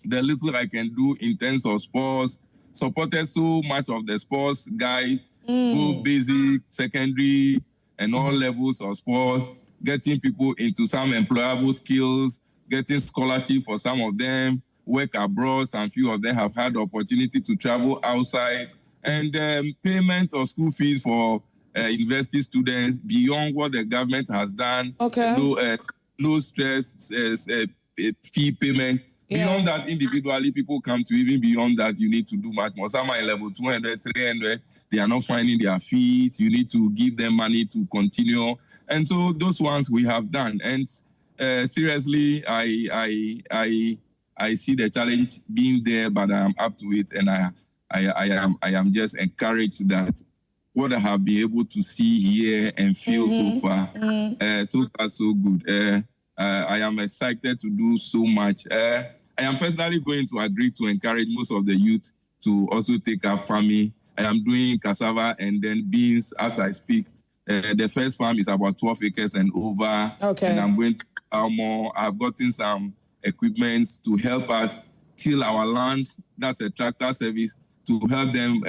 the little I can do in terms of sports, supported so much of the sports guys, both basic, secondary, and all levels of sports, getting people into some employable skills, getting scholarship for some of them, work abroad. Some few of them have had the opportunity to travel outside, and payment of school fees for university students beyond what the government has done. No stress fee payment. Beyond that, individually, people come to even beyond that, you need to do much more. Some are in level 200, 300. They are not finding their feet. You need to give them money to continue. And so those ones we have done. And seriously, I see the challenge being there, but I am up to it. And I am just encouraged that what I have been able to see here and feel so far, so good. I am excited to do so much. I am personally going to agree to encourage most of the youth to also take up farming. I am doing cassava and then beans as I speak. The first farm is about 12 acres and over. And I'm going to do more. I've gotten some equipment to help us till our land. That's a tractor service to help them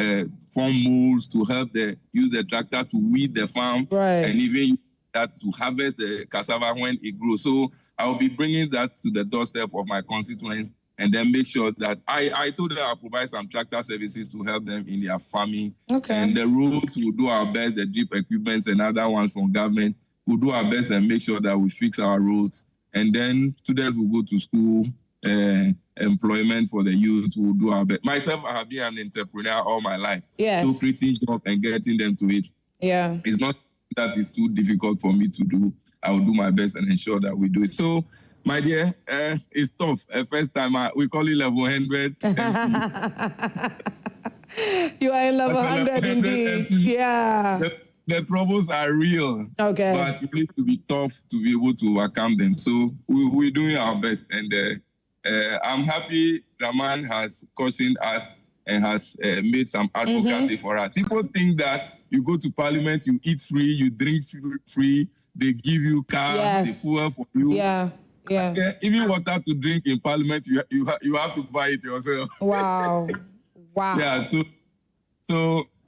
form molds, to help use the tractor to weed the farm, and even that to harvest the cassava when it grows. So I will be bringing that to the doorstep of my constituents and then make sure that I told them I'll provide some tractor services to help them in their farming. And the roads, we'll do our best, the drip equipments and other ones from government, we'll do our best and make sure that we fix our roads. And then students will go to school, employment for the youth, will do our best. Myself, I have been an entrepreneur all my life. So creating jobs and getting them to it. It's not that is too difficult for me to do. I will do my best and ensure that we do it. So, my dear, it's tough. First time, we call it level 100. You are in level 100 indeed. The troubles are real. But you need to be tough to be able to overcome them. So, we're doing our best. And I'm happy Raman has cautioned us and has made some advocacy for us. People think that you go to parliament, you eat free, you drink free, they give you car, they fuel for you. Even water to drink in parliament, you have to buy it yourself. Wow.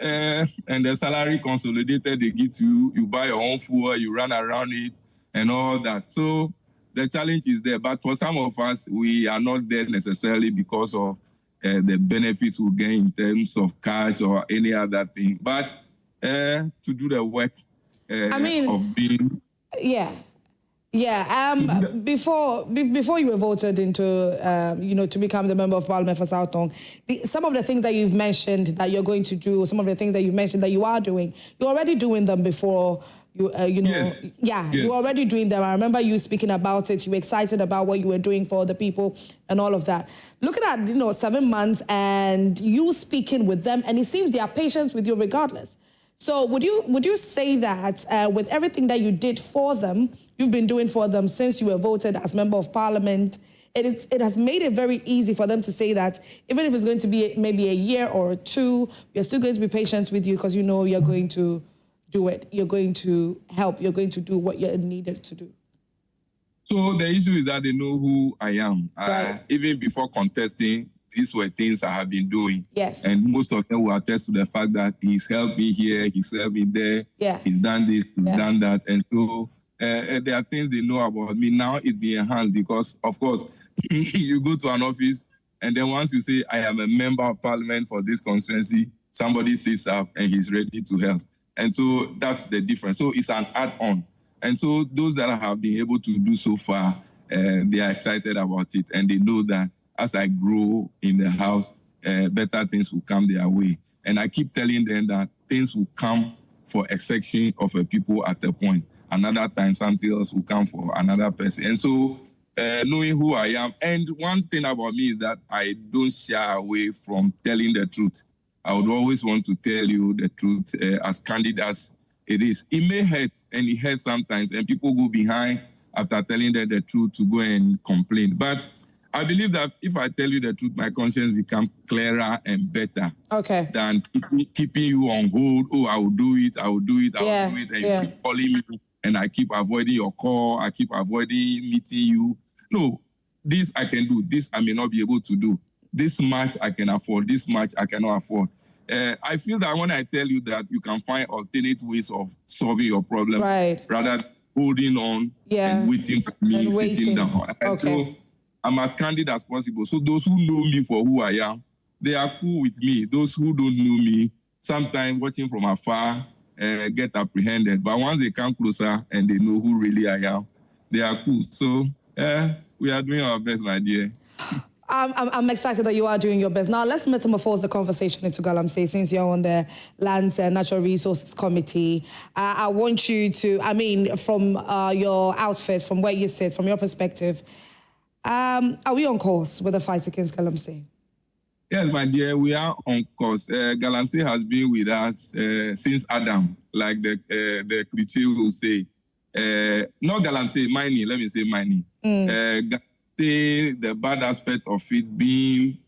And the salary consolidated they give to you, you buy your own fuel, you run around it and all that. So the challenge is there. But for some of us, we are not there necessarily because of the benefits we gain in terms of cash or any other thing. But to do the work of being... Before you were voted into, to become the member of parliament for South Tong, some of the things that you've mentioned that you're going to do, some of the things that you've mentioned that you are doing, you're already doing them before. You're already doing them. I remember you speaking about it. You were excited about what you were doing for the people and all of that. Looking at, 7 months and you speaking with them, and it seems they are patient with you regardless. So would you say that with everything that you did for them, you've been doing for them since you were voted as member of parliament, it has made it very easy for them to say that even if it's going to be maybe a year or two, we're still going to be patient with you because you know you're going to do it. You're going to help. You're going to do what you're needed to do. So the issue is that they know who I am. Right. Even before contesting, these were things I have been doing. Yes. And most of them will attest to the fact that he's helped me here, he's helped me there, he's done this, he's done that. And so there are things they know about me. Now it's been enhanced because, of course, you go to an office and then once you say, I am a member of parliament for this constituency, somebody sits up and he's ready to help. And so that's the difference. So it's an add-on. And so those that have been able to do so far, they are excited about it. And they know that as I grow in the house, better things will come their way. And I keep telling them that things will come for a section of a people at a point. Another time, something else will come for another person. And so knowing who I am. And one thing about me is that I don't shy away from telling the truth. I would always want to tell you the truth as candid as it is. It may hurt, and it hurts sometimes, and people go behind after telling them the truth to go and complain. But I believe that if I tell you the truth, my conscience becomes clearer and better than keeping you on hold. Oh, I will do it, I will do it, I will do it, and you keep calling me, and I keep avoiding your call, I keep avoiding meeting you. No, this I can do, this I may not be able to do. This much I can afford, this much I cannot afford. I feel that when I tell you that you can find alternate ways of solving your problem rather than holding on and waiting for me, sitting down. And so I'm as candid as possible. So those who know me for who I am, they are cool with me. Those who don't know me, sometimes watching from afar, get apprehended. But once they come closer and they know who really I am, they are cool. So we are doing our best, my dear. I'm excited that you are doing your best. Now, let's metamorphose the conversation into galamsey, since you're on the Lands and Natural Resources Committee. I want you to, from your outfit, from where you sit, from your perspective, are we on course with the fight against galamsey? Yes, my dear, we are on course. Galamsey has been with us since Adam, like the cliche will say. Not galamsey, mining, let me say mining. The bad aspect of it being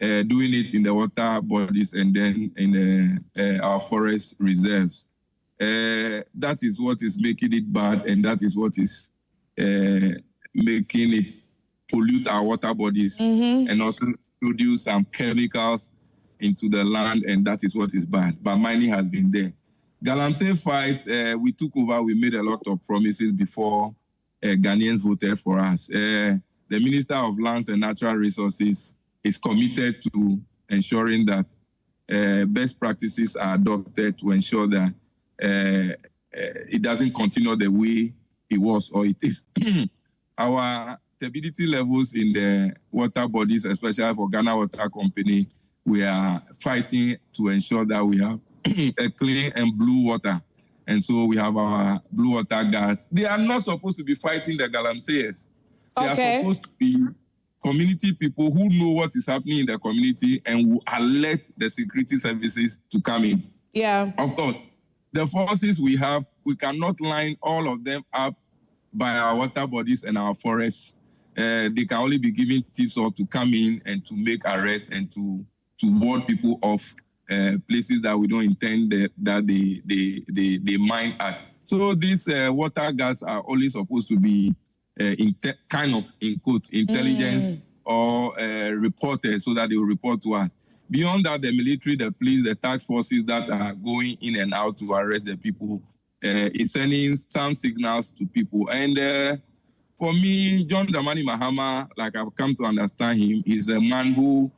doing it in the water bodies and then in our forest reserves. That is what is making it bad, and that is what is making it pollute our water bodies and also produce some chemicals into the land, and that is what is bad. But mining has been there. Galamsey fight, we took over, we made a lot of promises before Ghanaians voted for us. The Minister of Lands and Natural Resources is committed to ensuring that best practices are adopted to ensure that it doesn't continue the way it was or it is. Our turbidity levels in the water bodies, especially for Ghana Water Company, we are fighting to ensure that we have a clean and blue water. And so we have our blue water guards. They are not supposed to be fighting the galamseyers. They are supposed to be community people who know what is happening in the community and will alert the security services to come in. Yeah. Of course, the forces we have, we cannot line all of them up by our water bodies and our forests. They can only be given tips or to come in and to make arrests and to ward people off places that we don't intend that they mine at. So these water guards are only supposed to be in quote, intelligence or reporters so that they will report to us. Beyond that, the military, the police, the task forces that are going in and out to arrest the people is sending some signals to people. And for me, John Dramani Mahama, like I've come to understand him, is a man who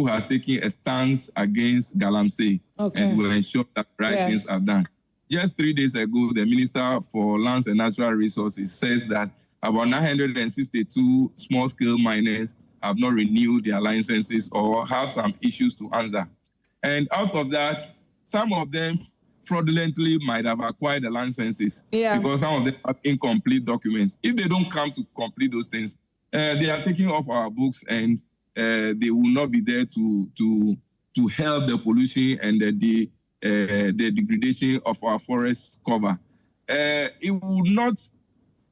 has taken a stance against galamsey and will ensure that things are done. Just 3 days ago, the Minister for Lands and Natural Resources says that about 962 small-scale miners have not renewed their licenses or have some issues to answer. And out of that, some of them fraudulently might have acquired the licenses because some of them have incomplete documents. If they don't come to complete those things, they are taking off our books and they will not be there to help the pollution and the degradation of our forest cover. It will not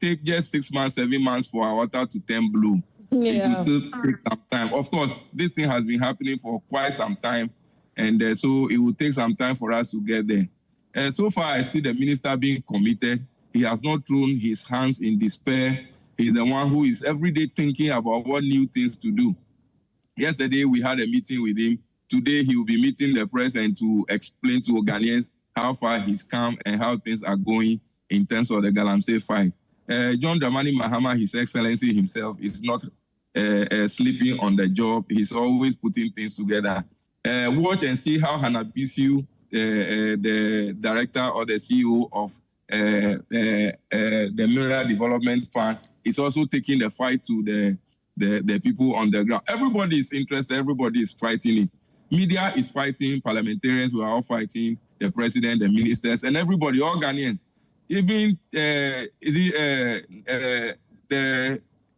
take just 6 months, 7 months for our water to turn blue. It will still take some time. Of course, this thing has been happening for quite some time, and so it will take some time for us to get there. So far, I see the minister being committed. He has not thrown his hands in despair. He's the one who is every day thinking about what new things to do. Yesterday, we had a meeting with him. Today, he will be meeting the press and to explain to Ghanaians how far he's come and how things are going in terms of the galamsey fight. John Dramani Mahama, His Excellency himself, is not sleeping on the job. He's always putting things together. Watch and see how Hannah Bisiu, the director or the CEO of the Mineral Development Fund, is also taking the fight to the people on the ground. Everybody is interested. Everybody is fighting it. Media is fighting. Parliamentarians, we are all fighting. The president, the ministers, and everybody, all Ghanaians. Even the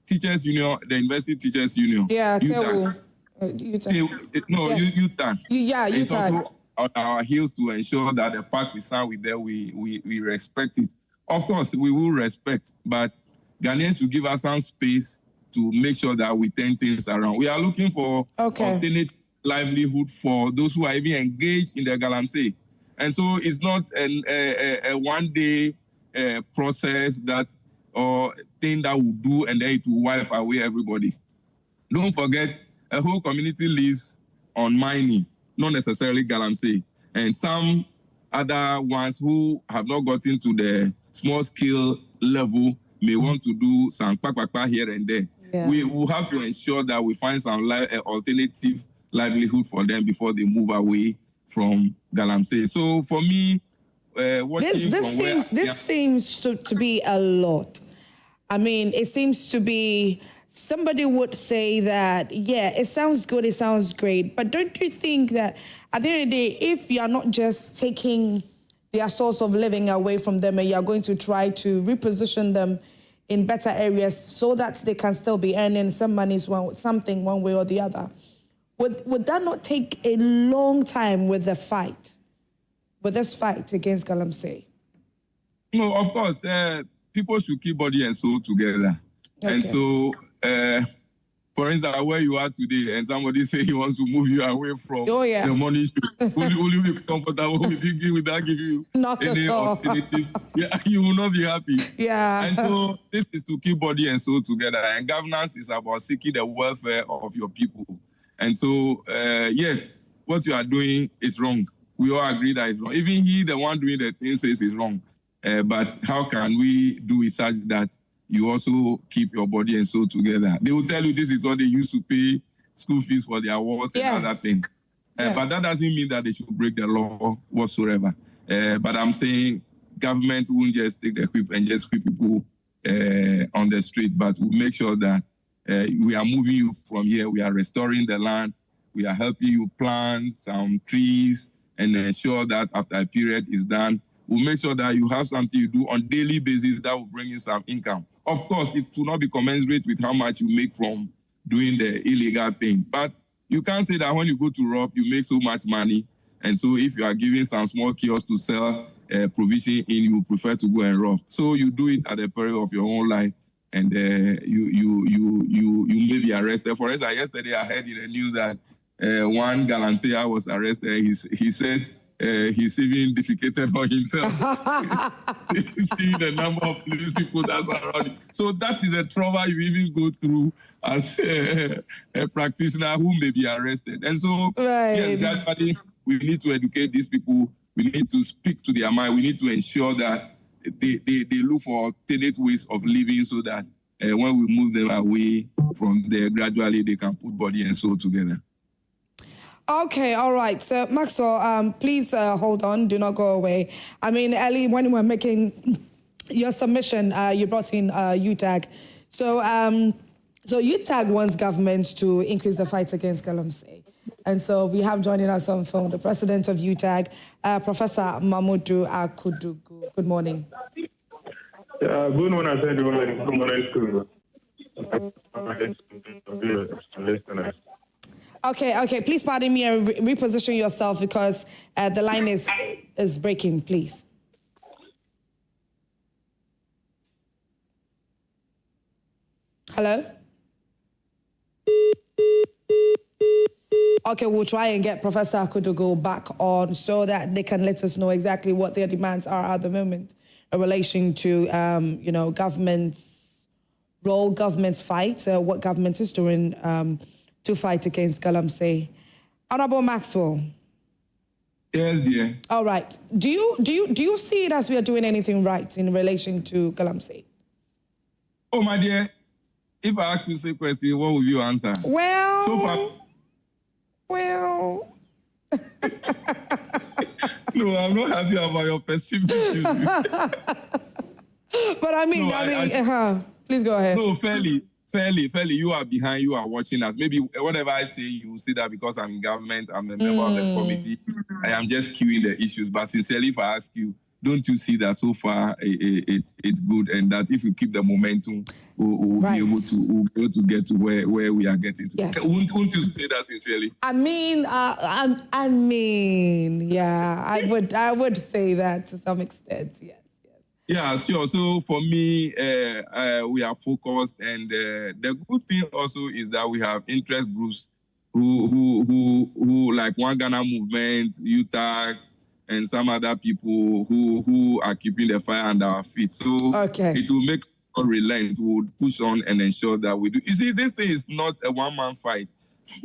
teachers union, the university teachers union. Yeah, UTAG. UTAG. Yeah, it's UTAG. also on our heels to ensure that the pact we sign with them, we respect it. Of course, we will respect, but Ghanaians should give us some space to make sure that we turn things around. We are looking for alternate livelihood for those who are even engaged in the galamsey. And so it's not a one-day process that or thing that will do and then it will wipe away everybody. Don't forget, a whole community lives on mining, not necessarily galamsey. And some other ones who have not gotten to the small-scale level may want to do some kpakpakpa here and there. Yeah. We will have to ensure that we find some alternative livelihood for them before they move away from galamsey. So for me, this seems to be a lot. I mean, it seems to be, somebody would say that, yeah, it sounds good, it sounds great, but don't you think that at the end of the day, if you are not just taking their source of living away from them and you are going to try to reposition them in better areas so that they can still be earning some money, something one way or the other, would that not take a long time with the fight, with this fight against galamsey? No, of course, people should keep body and soul together. Okay. And so, for instance, where you are today and somebody say he wants to move you away from the money, will you be comfortable with it without giving you any alternative? Yeah, you will not be happy. Yeah. And so this is to keep body and soul together. And governance is about seeking the welfare of your people. And so, yes, what you are doing is wrong. We all agree that it's wrong. Even he, the one doing the thing, says it's wrong. But how can we do it such that you also keep your body and soul together? They will tell you this is what they used to pay school fees for their awards and other things. But that doesn't mean that they should break the law whatsoever. But I'm saying government won't just take the whip and just whip people on the street, but we'll make sure that we are moving you from here. We are restoring the land. We are helping you plant some trees and ensure that after a period is done, we'll make sure that you have something you do on daily basis that will bring you some income. Of course, it will not be commensurate with how much you make from doing the illegal thing. But you can't say that when you go to rob, you make so much money. And so if you are giving some small kiosks to sell provision in, you prefer to go and rob. So you do it at the peril of your own life. And you may be arrested. For instance, yesterday I heard in the news that one galamseyer was arrested. He says he's even defecated on himself. See the number of police people that's around him. So that is a trauma you even go through as a practitioner who may be arrested. And so, yes, gradually, we need to educate these people. We need to speak to their mind. We need to ensure that they look for alternate ways of living so that when we move them away from there, gradually they can put body and soul together. Okay, all right. So, Maxwell, please hold on. Do not go away. I mean, Ellie, when we were making your submission, you brought in UTAG. So UTAG wants government to increase the fight against galamsey. And so we have joining us on phone the president of UTAG, Professor Mamudu Akudugu. Good morning. Good morning, everyone. Good morning to Okay. Please pardon me and reposition yourself because the line is breaking, please. Hello? Okay, we'll try and get Professor Akudogo back on so that they can let us know exactly what their demands are at the moment in relation to, government's role, government's fight, what government is doing to fight against galamsey. Honorable Maxwell. Yes, dear. All right. Do you see it as we are doing anything right in relation to galamsey? Oh, my dear, if I ask you the question, what will you answer? Well, so far. Well. No, I'm not happy about your pessimism. But I mean, please go ahead. No, fairly, you are behind, you are watching us. Maybe whatever I say, you will see that because I'm in government, I'm a member of the committee, I am just queuing the issues. But sincerely, if I ask you, don't you see that so far it's good, and that if we keep the momentum, we'll be able to get to where we are getting to? Yes. Won't you say that sincerely? I mean, yeah, I would say that to some extent, yes. Yeah, sure. So for me, we are focused, and the good thing also is that we have interest groups who like One Ghana Movement, UTAG, and some other people who are keeping the fire under our feet. So it will make us relent. We would push on and ensure that we do. You see, this thing is not a one-man fight.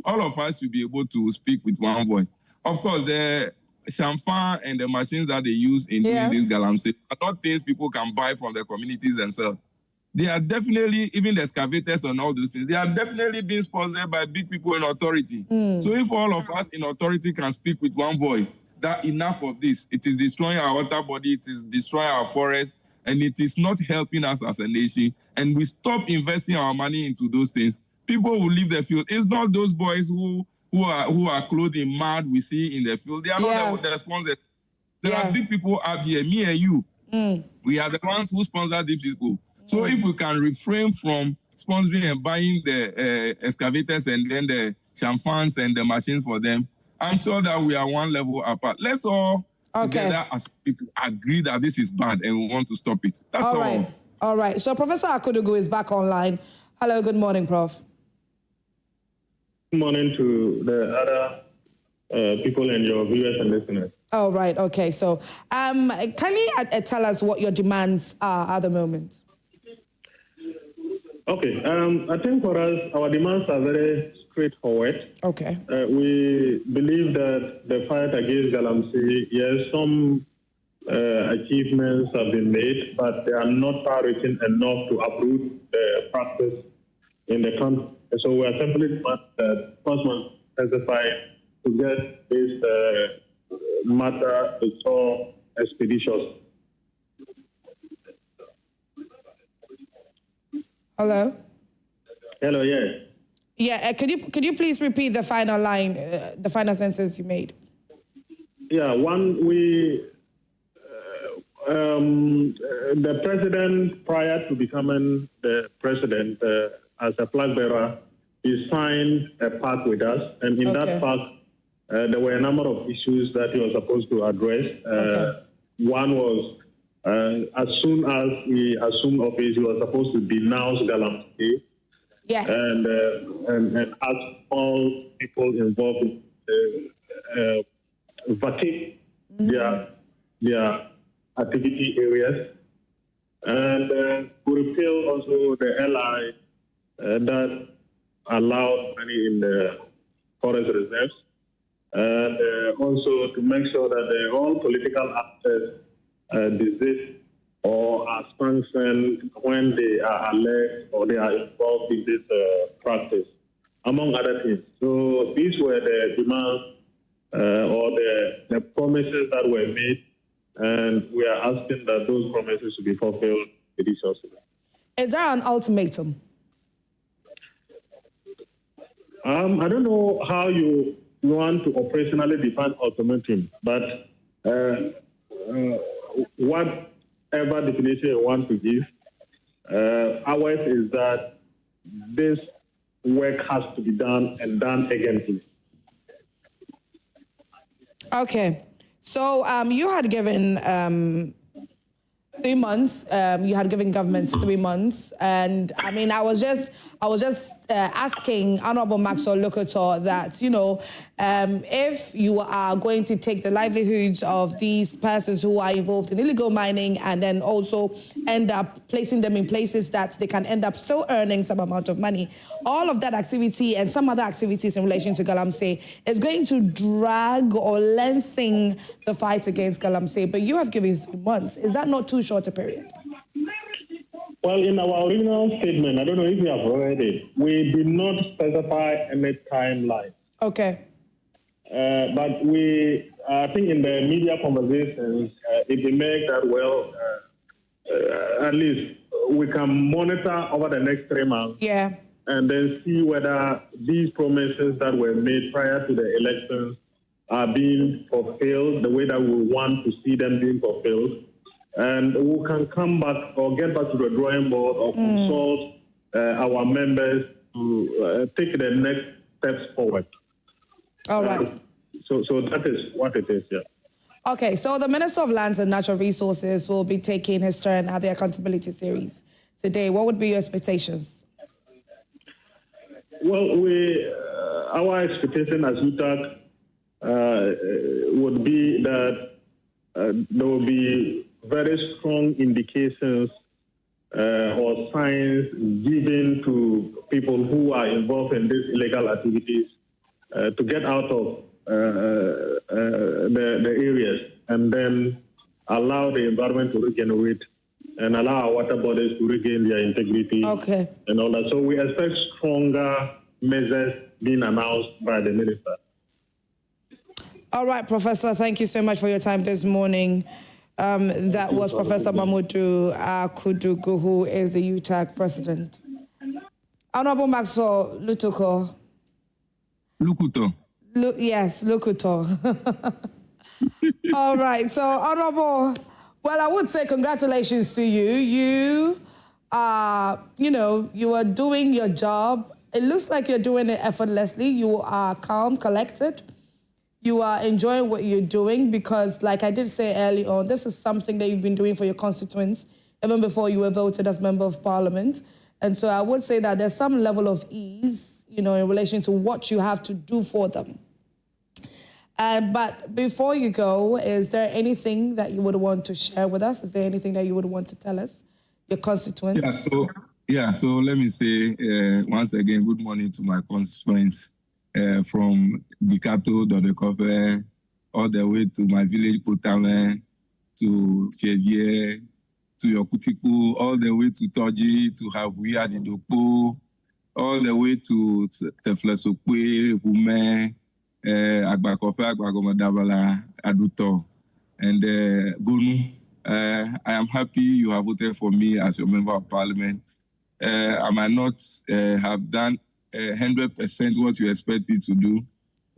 All of us should be able to speak with one voice. Of course, the champagne and the machines that they use in doing this galamsey are not things people can buy from the communities themselves. They are definitely, even the excavators and all those things, they are definitely being sponsored by big people in authority. So if all of us in authority can speak with one voice, that enough of this. It is destroying our water body, it is destroying our forest, and it is not helping us as a nation. And we stop investing our money into those things. People will leave the field. It's not those boys who are clothed in mud we see in the field. They are not the sponsors. There are big people up here, me and you. We are the ones who sponsor these people. So if we can refrain from sponsoring and buying the excavators and then the champagnes and the machines for them, I'm sure that we are one level apart. Let's all together as people agree that this is bad and we want to stop it. That's all. All right. So Professor Akudogo is back online. Hello, good morning, Prof. Good morning to the other people and your viewers and listeners. Oh, right. Okay. So can you tell us what your demands are at the moment? Okay. I think for us, our demands are very straightforward. Okay. We believe that the fight against galamsey, yes, some achievements have been made, but they are not far-reaching enough to uproot the practice in the country. So we are simply first one specify to get this matter to solve expeditious. Hello? Hello, yes. Yeah, could you please repeat the final line, the final sentence you made? Yeah, the president, prior to becoming the president, as a flag bearer, he signed a pact with us, and in that pact, there were a number of issues that he was supposed to address. One was, as soon as he assumed office, he was supposed to denounce galamsey. Yes. And ask all people involved vacate their activity areas, and to repeal also the LI that allowed money in the forest reserves, and also to make sure that all political actors desist or are sanctioned when they are alleged or they are involved in this practice, among other things. So these were the demands or the promises that were made, and we are asking that those promises to be fulfilled expeditiously. Is there an ultimatum? I don't know how you want to operationally define ultimatum, but whatever definition you want to give, ours is that this work has to be done and done again. Okay. So you had given 3 months. You had given government 3 months, and I mean, I was just asking Honorable Maxwell Lukutor that, if you are going to take the livelihoods of these persons who are involved in illegal mining and then also end up placing them in places that they can end up still earning some amount of money, all of that activity and some other activities in relation to galamsey is going to drag or lengthen the fight against galamsey. But you have given 3 months. Is that not too short a period? Well, in our original statement, I don't know if you have read it, we did not specify any timeline. Okay. But I think in the media conversations, it emerged that, well, at least we can monitor over the next 3 months. Yeah. And then see whether these promises that were made prior to the elections are being fulfilled the way that we want to see them being fulfilled. And we can come back or get back to the drawing board or consult our members to take the next steps forward. All right. So that is what it is, yeah. Okay, so the Minister of Lands and Natural Resources will be taking his turn at the accountability series today. What would be your expectations? Well, our expectation as UTAC would be that there will be very strong indications or signs given to people who are involved in these illegal activities to get out of the areas and then allow the environment to regenerate and allow our water bodies to regain their integrity and all that. So we expect stronger measures being announced by the minister. All right, Professor, thank you so much for your time this morning. That was Professor Mamudu Akudugu, who is the UTAC president. Honorable Maxwell Lukutor. Lukutor. Yes, Lukutor. All right, so Honorable, well, I would say congratulations to you. You are, you are doing your job. It looks like you're doing it effortlessly. You are calm, collected. You are enjoying what you're doing because, like I did say earlier on, this is something that you've been doing for your constituents even before you were voted as Member of Parliament. And so I would say that there's some level of ease, in relation to what you have to do for them. But before you go, is there anything that you would want to share with us? Is there anything that you would want to tell us, your constituents? So let me say once again, good morning to my constituents. From Dikato, Dodekope, all the way to my village, Potame, to Fievier, to Yokutiku, all the way to Toji, to Habuya, Didopo, all the way to Teflesokwe, Hume, Agbakope, Agbagomadabala, Aduto, and Gunu. I am happy you have voted for me as your Member of Parliament. I might not have done 100% what you expect me to do,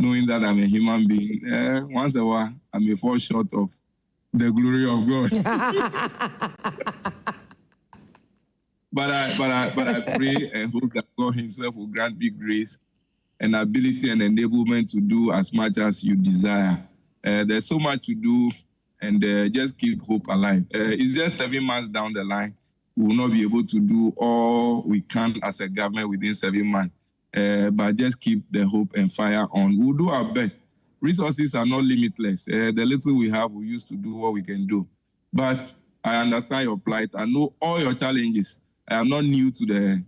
knowing that I'm a human being. Once in a while, I may fall short of the glory of God. but I pray and hope that God Himself will grant me grace and ability and enablement to do as much as you desire. There's so much to do, and just keep hope alive. It's just 7 months down the line. We will not be able to do all we can as a government within 7 months. But just keep the hope and fire on. We'll do our best. Resources are not limitless. The little we have, we use to do what we can do. But I understand your plight. I know all your challenges. I am not new to the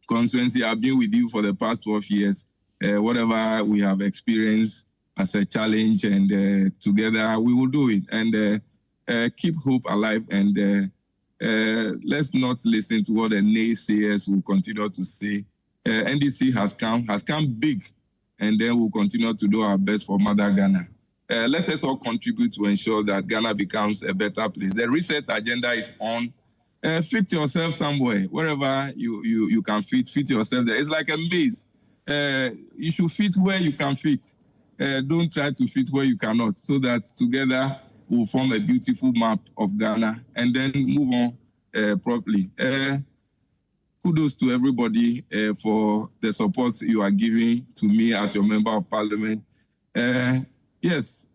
constituency. I've been with you for the past 12 years. Whatever we have experienced as a challenge, and together we will do it. And keep hope alive. And let's not listen to what the naysayers will continue to say. NDC has come big, and then we'll continue to do our best for Mother Ghana. Let us all contribute to ensure that Ghana becomes a better place. The reset agenda is on. Fit yourself somewhere, wherever you can fit yourself there. It's like a maze. You should fit where you can fit. Don't try to fit where you cannot, so that together we'll form a beautiful map of Ghana and then move on properly. Kudos to everybody for the support you are giving to me as your Member of Parliament. Yes,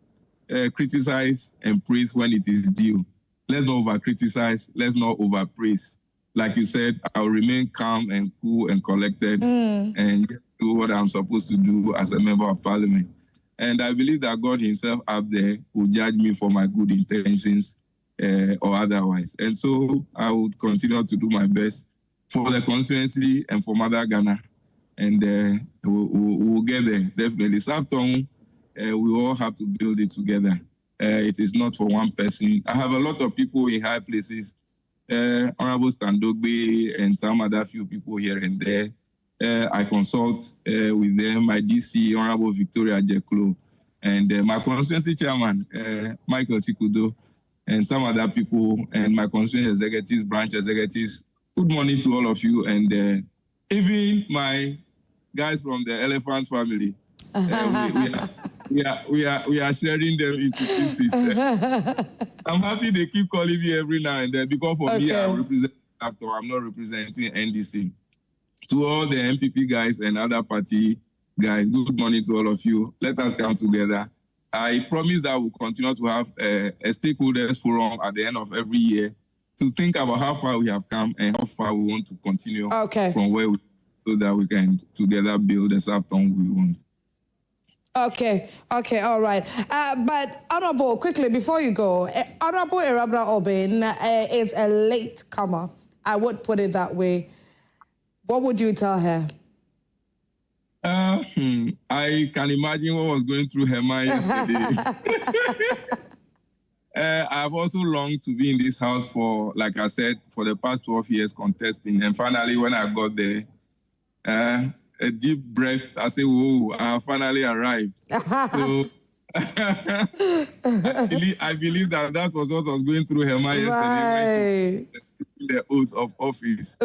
criticize and praise when it is due. Let's not over-criticize. Let's not over-praise. like you said, I'll remain calm and cool and collected and do what I'm supposed to do as a member of parliament. And I believe that God himself up there will judge me for my good intentions or otherwise. And so I would continue to do my best for the constituency and for Mother Ghana. And we'll get there, definitely. Southtown, we all have to build it together. It is not for one person. I have a lot of people in high places, Honorable Standogbe and some other few people here and there. I consult with them, my DC, Honorable Victoria Jeklo, and my constituency chairman, Michael Chikudo, and some other people, and my constituency executives, branch executives. Good morning to all of you, and even my guys from the Elephant family. We are sharing them into pieces. I'm happy they keep calling me every now and then because for me, I represent after I'm not representing NDC. To all the MPP guys and other party guys, good morning to all of you. Let us come together. I promise that we'll continue to have a stakeholders forum at the end of every year to think about how far we have come and how far we want to continue from where we so that we can together build the Southtown we want. Okay, all right. But Honorable, quickly, before you go, Honorable Arabina Obin is a late comer. I would put it that way. What would you tell her? I can imagine what was going through her mind yesterday. I've also longed to be in this house for, like I said, for the past 12 years contesting. And finally, when I got there, a deep breath, I said, whoa, I finally arrived. So I believe that was what was going through her mind yesterday when she was the oath of office.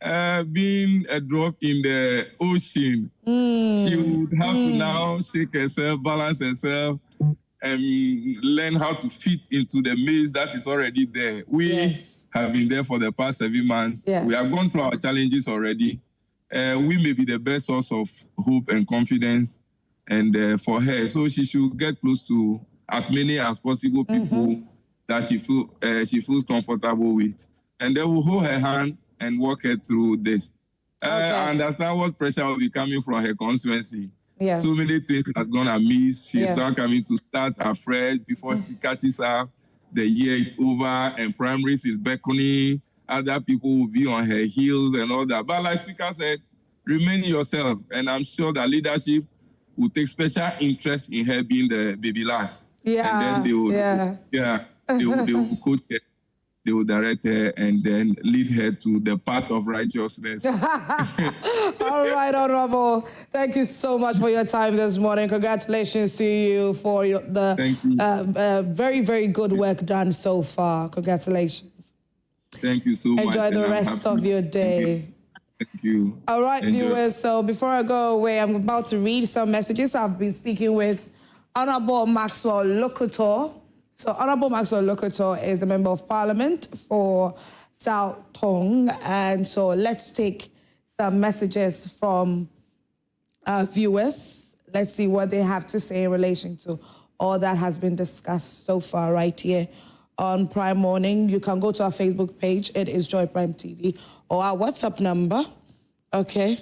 And being a drop in the ocean, she would have to now shake herself, balance herself, and learn how to fit into the maze that is already there. We have been there for the past 7 months. We have gone through our challenges already. We may be the best source of hope and confidence and for her. So she should get close to as many as possible people that she feels comfortable with. And then we'll hold her hand and walk her through this. I understand what pressure will be coming from her constituency. So many things have gone amiss. She's now coming to start afresh before she catches up. The year is over and primaries is beckoning. Other people will be on her heels and all that. But like Speaker said, remain yourself. And I'm sure that leadership will take special interest in her being the baby last. And then they will, they will coach her. They will direct her and then lead her to the path of righteousness. All right, Honorable. Thank you so much for your time this morning. Congratulations to you for the very, very good work done so far. Congratulations. Thank you so much. Enjoy the rest of your day. Thank you. All right, viewers. So before I go away, I'm about to read some messages. I've been speaking with Honorable Maxwell Lukutor. So Honorable Maxwell Lukutor is a member of parliament for Southtown. And so let's take some messages from our viewers. Let's see what they have to say in relation to all that has been discussed so far right here on Prime Morning. You can go to our Facebook page. It is Joy Prime TV, or our WhatsApp number. Okay.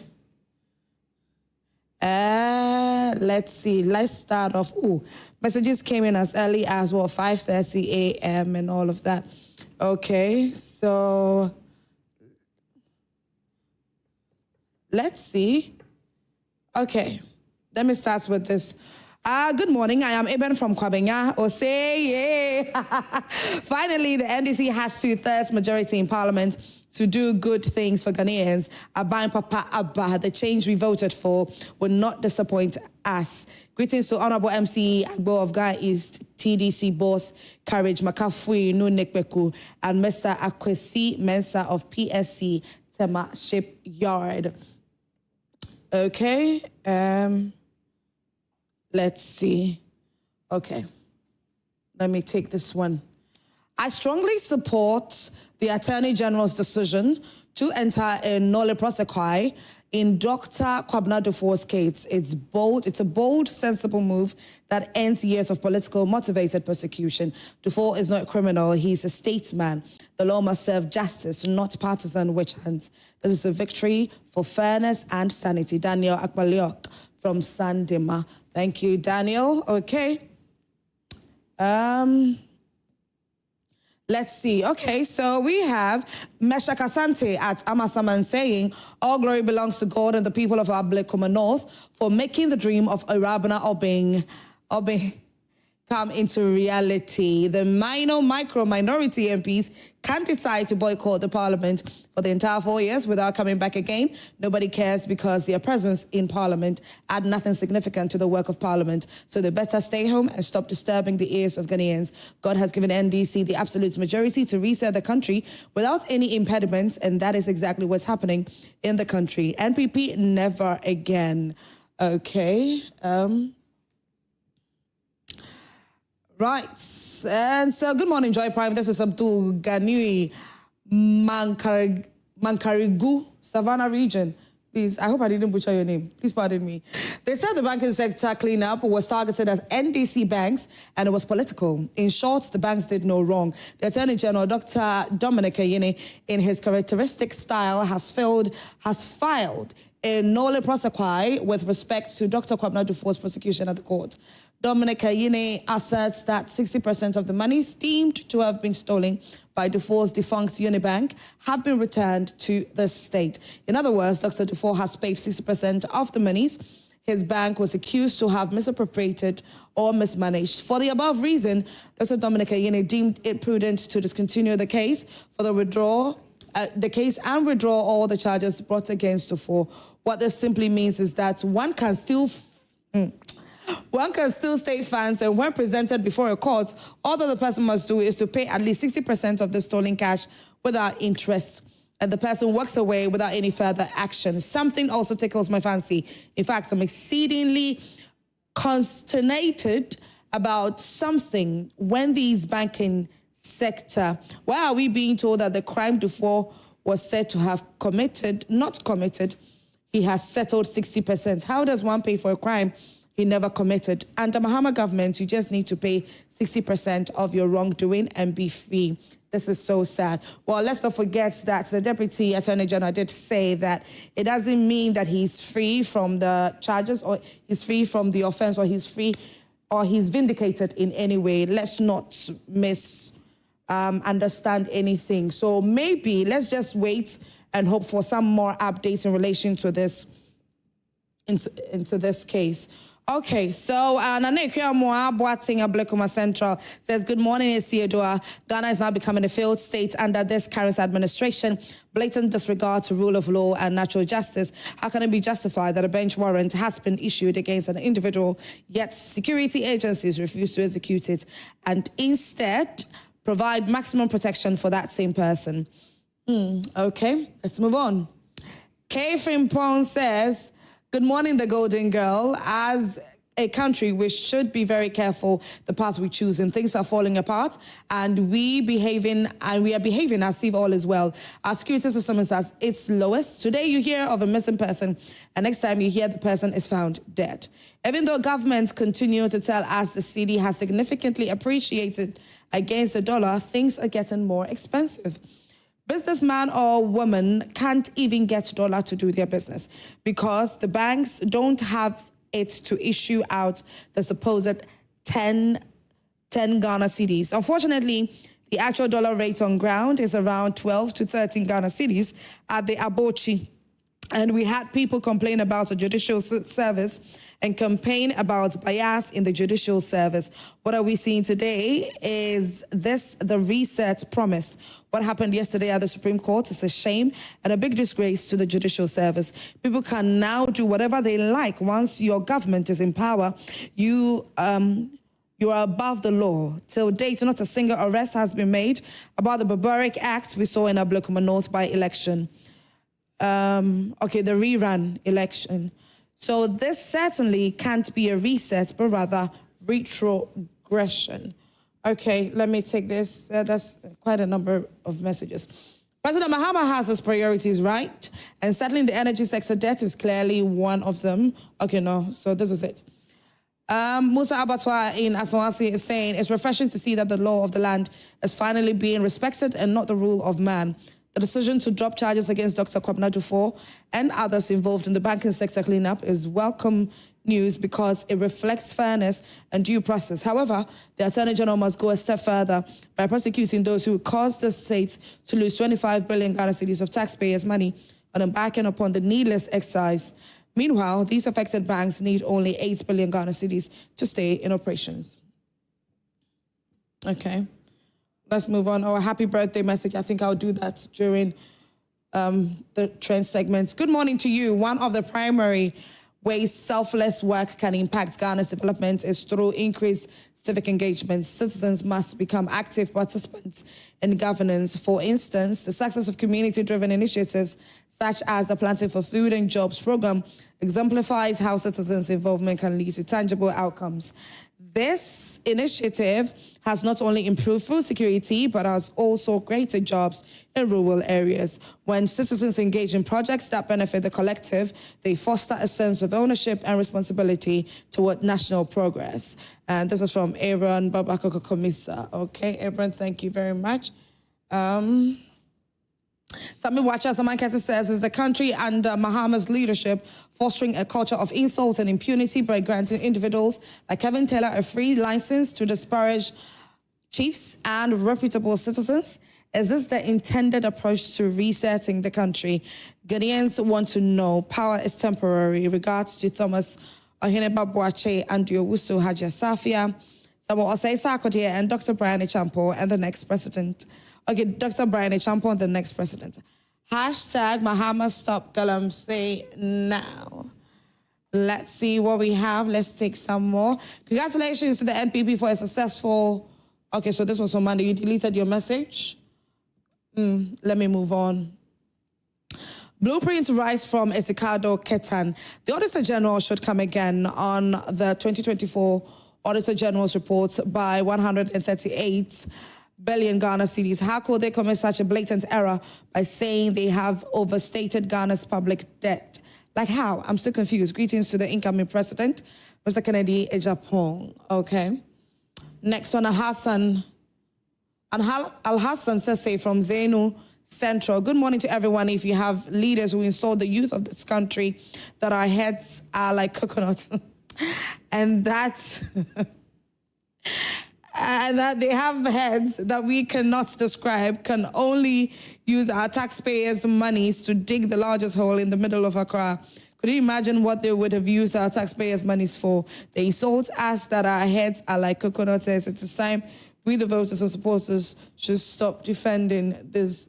Let's see. Let's start off. Messages came in as early as 5:30 a.m. and all of that. Okay, so let's see. Okay, let me start with this. Good morning. I am Eben from Kwabenya. Finally, the NDC has 2/3 majority in Parliament to do good things for Ghanaians. Aban Papa Abba, the change we voted for will not disappoint us. Greetings to Honorable MC Agbo of Ghana East, TDC boss, Courage Makafui Nunekbeku, and Mr. Akwesi Mensa of PSC Tema Shipyard. Okay, let's see. Okay, let me take this one. I strongly support the Attorney General's decision to enter a nolle prosequi in Dr. Kwabena Dufour's case. It's a bold, sensible move that ends years of political motivated persecution. Dufour is not a criminal, he's a statesman. The law must serve justice, not partisan witch hunts. This is a victory for fairness and sanity. Daniel Akbaliok from Sandema. Thank you, Daniel. Okay. Let's see. Okay, so we have Mesha Kasante at Amasaman saying, all glory belongs to God and the people of Ablekuma North for making the dream of Irabana Obeng come into reality. The minority MPs can decide to boycott the parliament for the entire 4 years without coming back again. Nobody cares because their presence in parliament add nothing significant to the work of parliament. So they better stay home and stop disturbing the ears of Ghanaians. God has given NDC the absolute majority to reset the country without any impediments, and that is exactly what's happening in the country. NPP, never again. Okay. Right, and so good morning, Joy Prime. This is Abdul Ganui Mankarigu, Savannah region. Please, I hope I didn't butcher your name. Please pardon me. They said the banking sector cleanup was targeted at NDC banks and it was political. In short, the banks did no wrong. The Attorney General, Dr. Dominic Ayine, in his characteristic style, has filed a nolle prosequi with respect to Dr. Kwabena Dufour's prosecution at the court. Dominic Ayine asserts that 60% of the monies deemed to have been stolen by Dufour's defunct Unibank have been returned to the state. In other words, Dr. Dufour has paid 60% of the monies his bank was accused to have misappropriated or mismanaged. For the above reason, Dr. Dominic Ayine deemed it prudent to discontinue the case and withdraw all the charges brought against Dufour. What this simply means is that one can still state funds, and when presented before a court, all that the person must do is to pay at least 60% of the stolen cash without interest, and the person walks away without any further action. Something also tickles my fancy. In fact, I'm exceedingly consternated about something when these banking sector, why are we being told that the crime Dufour was said to have not committed, he has settled 60%? How does one pay for a crime he never committed? Under Mahama government, you just need to pay 60% of your wrongdoing and be free. This is so sad. Well, let's not forget that the Deputy Attorney General did say that it doesn't mean that he's free from the charges or he's free from the offense or he's free or he's vindicated in any way. Let's not understand anything. So maybe let's just wait and hope for some more updates in relation to this, into this case. Okay, so Nane Kuyamwa Boating Ablekuma Central says, good morning, Esiodua. Ghana is now becoming a failed state under this current administration. Blatant disregard to rule of law and natural justice. How can it be justified that a bench warrant has been issued against an individual, yet security agencies refuse to execute it and instead provide maximum protection for that same person? Okay, let's move on. Kay Frimpong says, good morning, the Golden Girl. As a country, we should be very careful the path we choose, and things are falling apart, and we are behaving as if all is well. Our security system is at its lowest. Today, you hear of a missing person, and next time you hear the person is found dead. Even though governments continue to tell us the cedi has significantly appreciated against the dollar, things are getting more expensive. Businessman or woman can't even get dollar to do their business because the banks don't have it to issue out the supposed 10 Ghana cedis. Unfortunately, the actual dollar rate on ground is around 12 to 13 Ghana cedis at the Abochi. And we had people complain about the judicial service and campaign about bias in the judicial service. What are we seeing today? Is this the reset promised? What happened yesterday at the Supreme Court is a shame and a big disgrace to the judicial service. People can now do whatever they like. Once your government is in power, you are above the law. Till date, not a single arrest has been made about the barbaric act we saw in Ablekuma North by election. The rerun election. So this certainly can't be a reset, but rather retrogression. Okay, let me take this. That's quite a number of messages. President Mahama has his priorities right, and settling the energy sector debt is clearly one of them. Okay, no, so this is it. Musa Abattoir in Asawasi is saying, it's refreshing to see that the law of the land is finally being respected and not the rule of man. The decision to drop charges against Dr. Kwabena Dufo and others involved in the banking sector cleanup is welcome news because it reflects fairness and due process. However, the Attorney General must go a step further by prosecuting those who caused the state to lose 25 billion Ghana cedis of taxpayers' money and embarking upon the needless exercise. Meanwhile, these affected banks need only 8 billion Ghana cedis to stay in operations. Okay, let's move on. Oh, a happy birthday message. I think I'll do that during the trend segments. Good morning to you. One of the primary ways selfless work can impact Ghana's development is through increased civic engagement. Citizens must become active participants in governance. For instance, the success of community-driven initiatives such as the Planting for Food and Jobs program exemplifies how citizens' involvement can lead to tangible outcomes. This initiative has not only improved food security, but has also created jobs in rural areas. When citizens engage in projects that benefit the collective, they foster a sense of ownership and responsibility toward national progress. And this is from Aaron Babakoko Komisa. Okay, Aaron, thank you very much. Sami Wacha Samankesi says, is the country under Mahama's leadership fostering a culture of insult and impunity by granting individuals like Kevin Taylor a free license to disparage chiefs and reputable citizens? Is this the intended approach to resetting the country? Ghanaians want to know. Power is temporary. Regards to Thomas Ohineba Boache and Diowusu Haji Safia, Samuel Osei Sarkodie and Dr. Brian Echampo and the next president. Okay, Dr. Brian Echampo and the next president. Hashtag Mahama stop galamseyer now. Let's see what we have. Let's take some more. Congratulations to the NPP for a successful... Okay, so this was on Monday. You deleted your message. Let me move on. Blueprints rise from Esikado Ketan. The Auditor General should come again on the 2024 Auditor General's report by 138 billion Ghana cedis. How could they commit such a blatant error by saying they have overstated Ghana's public debt? Like how? I'm so confused. Greetings to the incoming president, Mr. Kennedy Ejapong. Okay. Next one, Al-Hassan Sese from Zenu Central. Good morning to everyone. If you have leaders who insult the youth of this country, that our heads are like coconut, and that they have heads that we cannot describe, can only use our taxpayers' monies to dig the largest hole in the middle of Accra. Could you imagine what they would have used our taxpayers' monies for? They insult us that our heads are like coconuts. It is time we, the voters and supporters, should stop defending these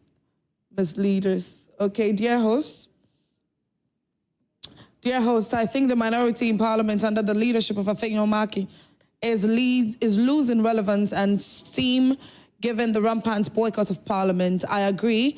misleaders. Okay, dear hosts, I think the minority in Parliament under the leadership of Afenyo Maki is losing relevance and steam given the rampant boycott of Parliament. I agree.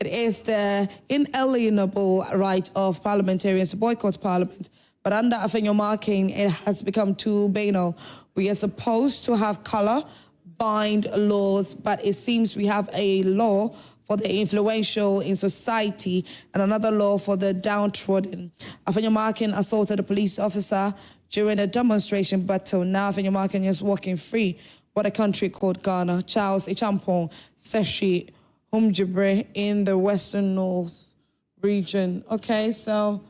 It is the inalienable right of parliamentarians to boycott Parliament. But under Afenyo Maki, it has become too banal. We are supposed to have color-bind laws, but it seems we have a law for the influential in society and another law for the downtrodden. Afenyo Maki assaulted a police officer during a demonstration, but till now, Afenyo Maki is walking free. What a country called Ghana. Charles Echampong, Seshi Humjibre in the Western North region. Okay, so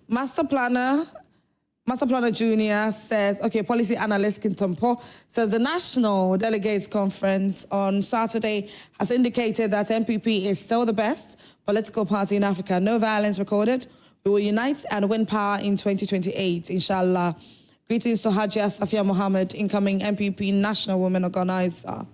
Master Planner Junior says, okay, policy analyst Kintampo says the National Delegates Conference on Saturday has indicated that MPP is still the best political party in Africa. No violence recorded. We will unite and win power in 2028, inshallah. Greetings to Hajia Safia Mohammed, incoming MPP National Women Organizer.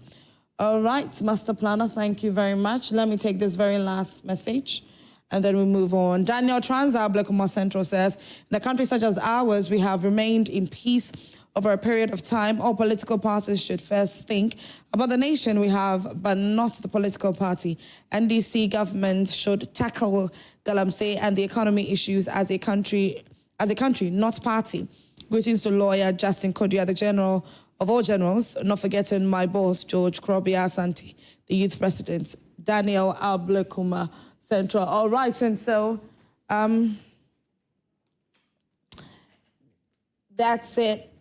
All right, Master Planner, thank you very much. Let me take this very last message, and then we move on. Daniel Transa, Blekuma Central says, in a country such as ours, we have remained in peace over a period of time. All political parties should first think about the nation we have, but not the political party. NDC government should tackle galamseyer and the economy issues as a country, not party. Greetings to lawyer Justin Kodia, the general of all generals, not forgetting my boss, George Krobi Asante, the youth president, Daniel Ablekuma Central. All right, and so that's it.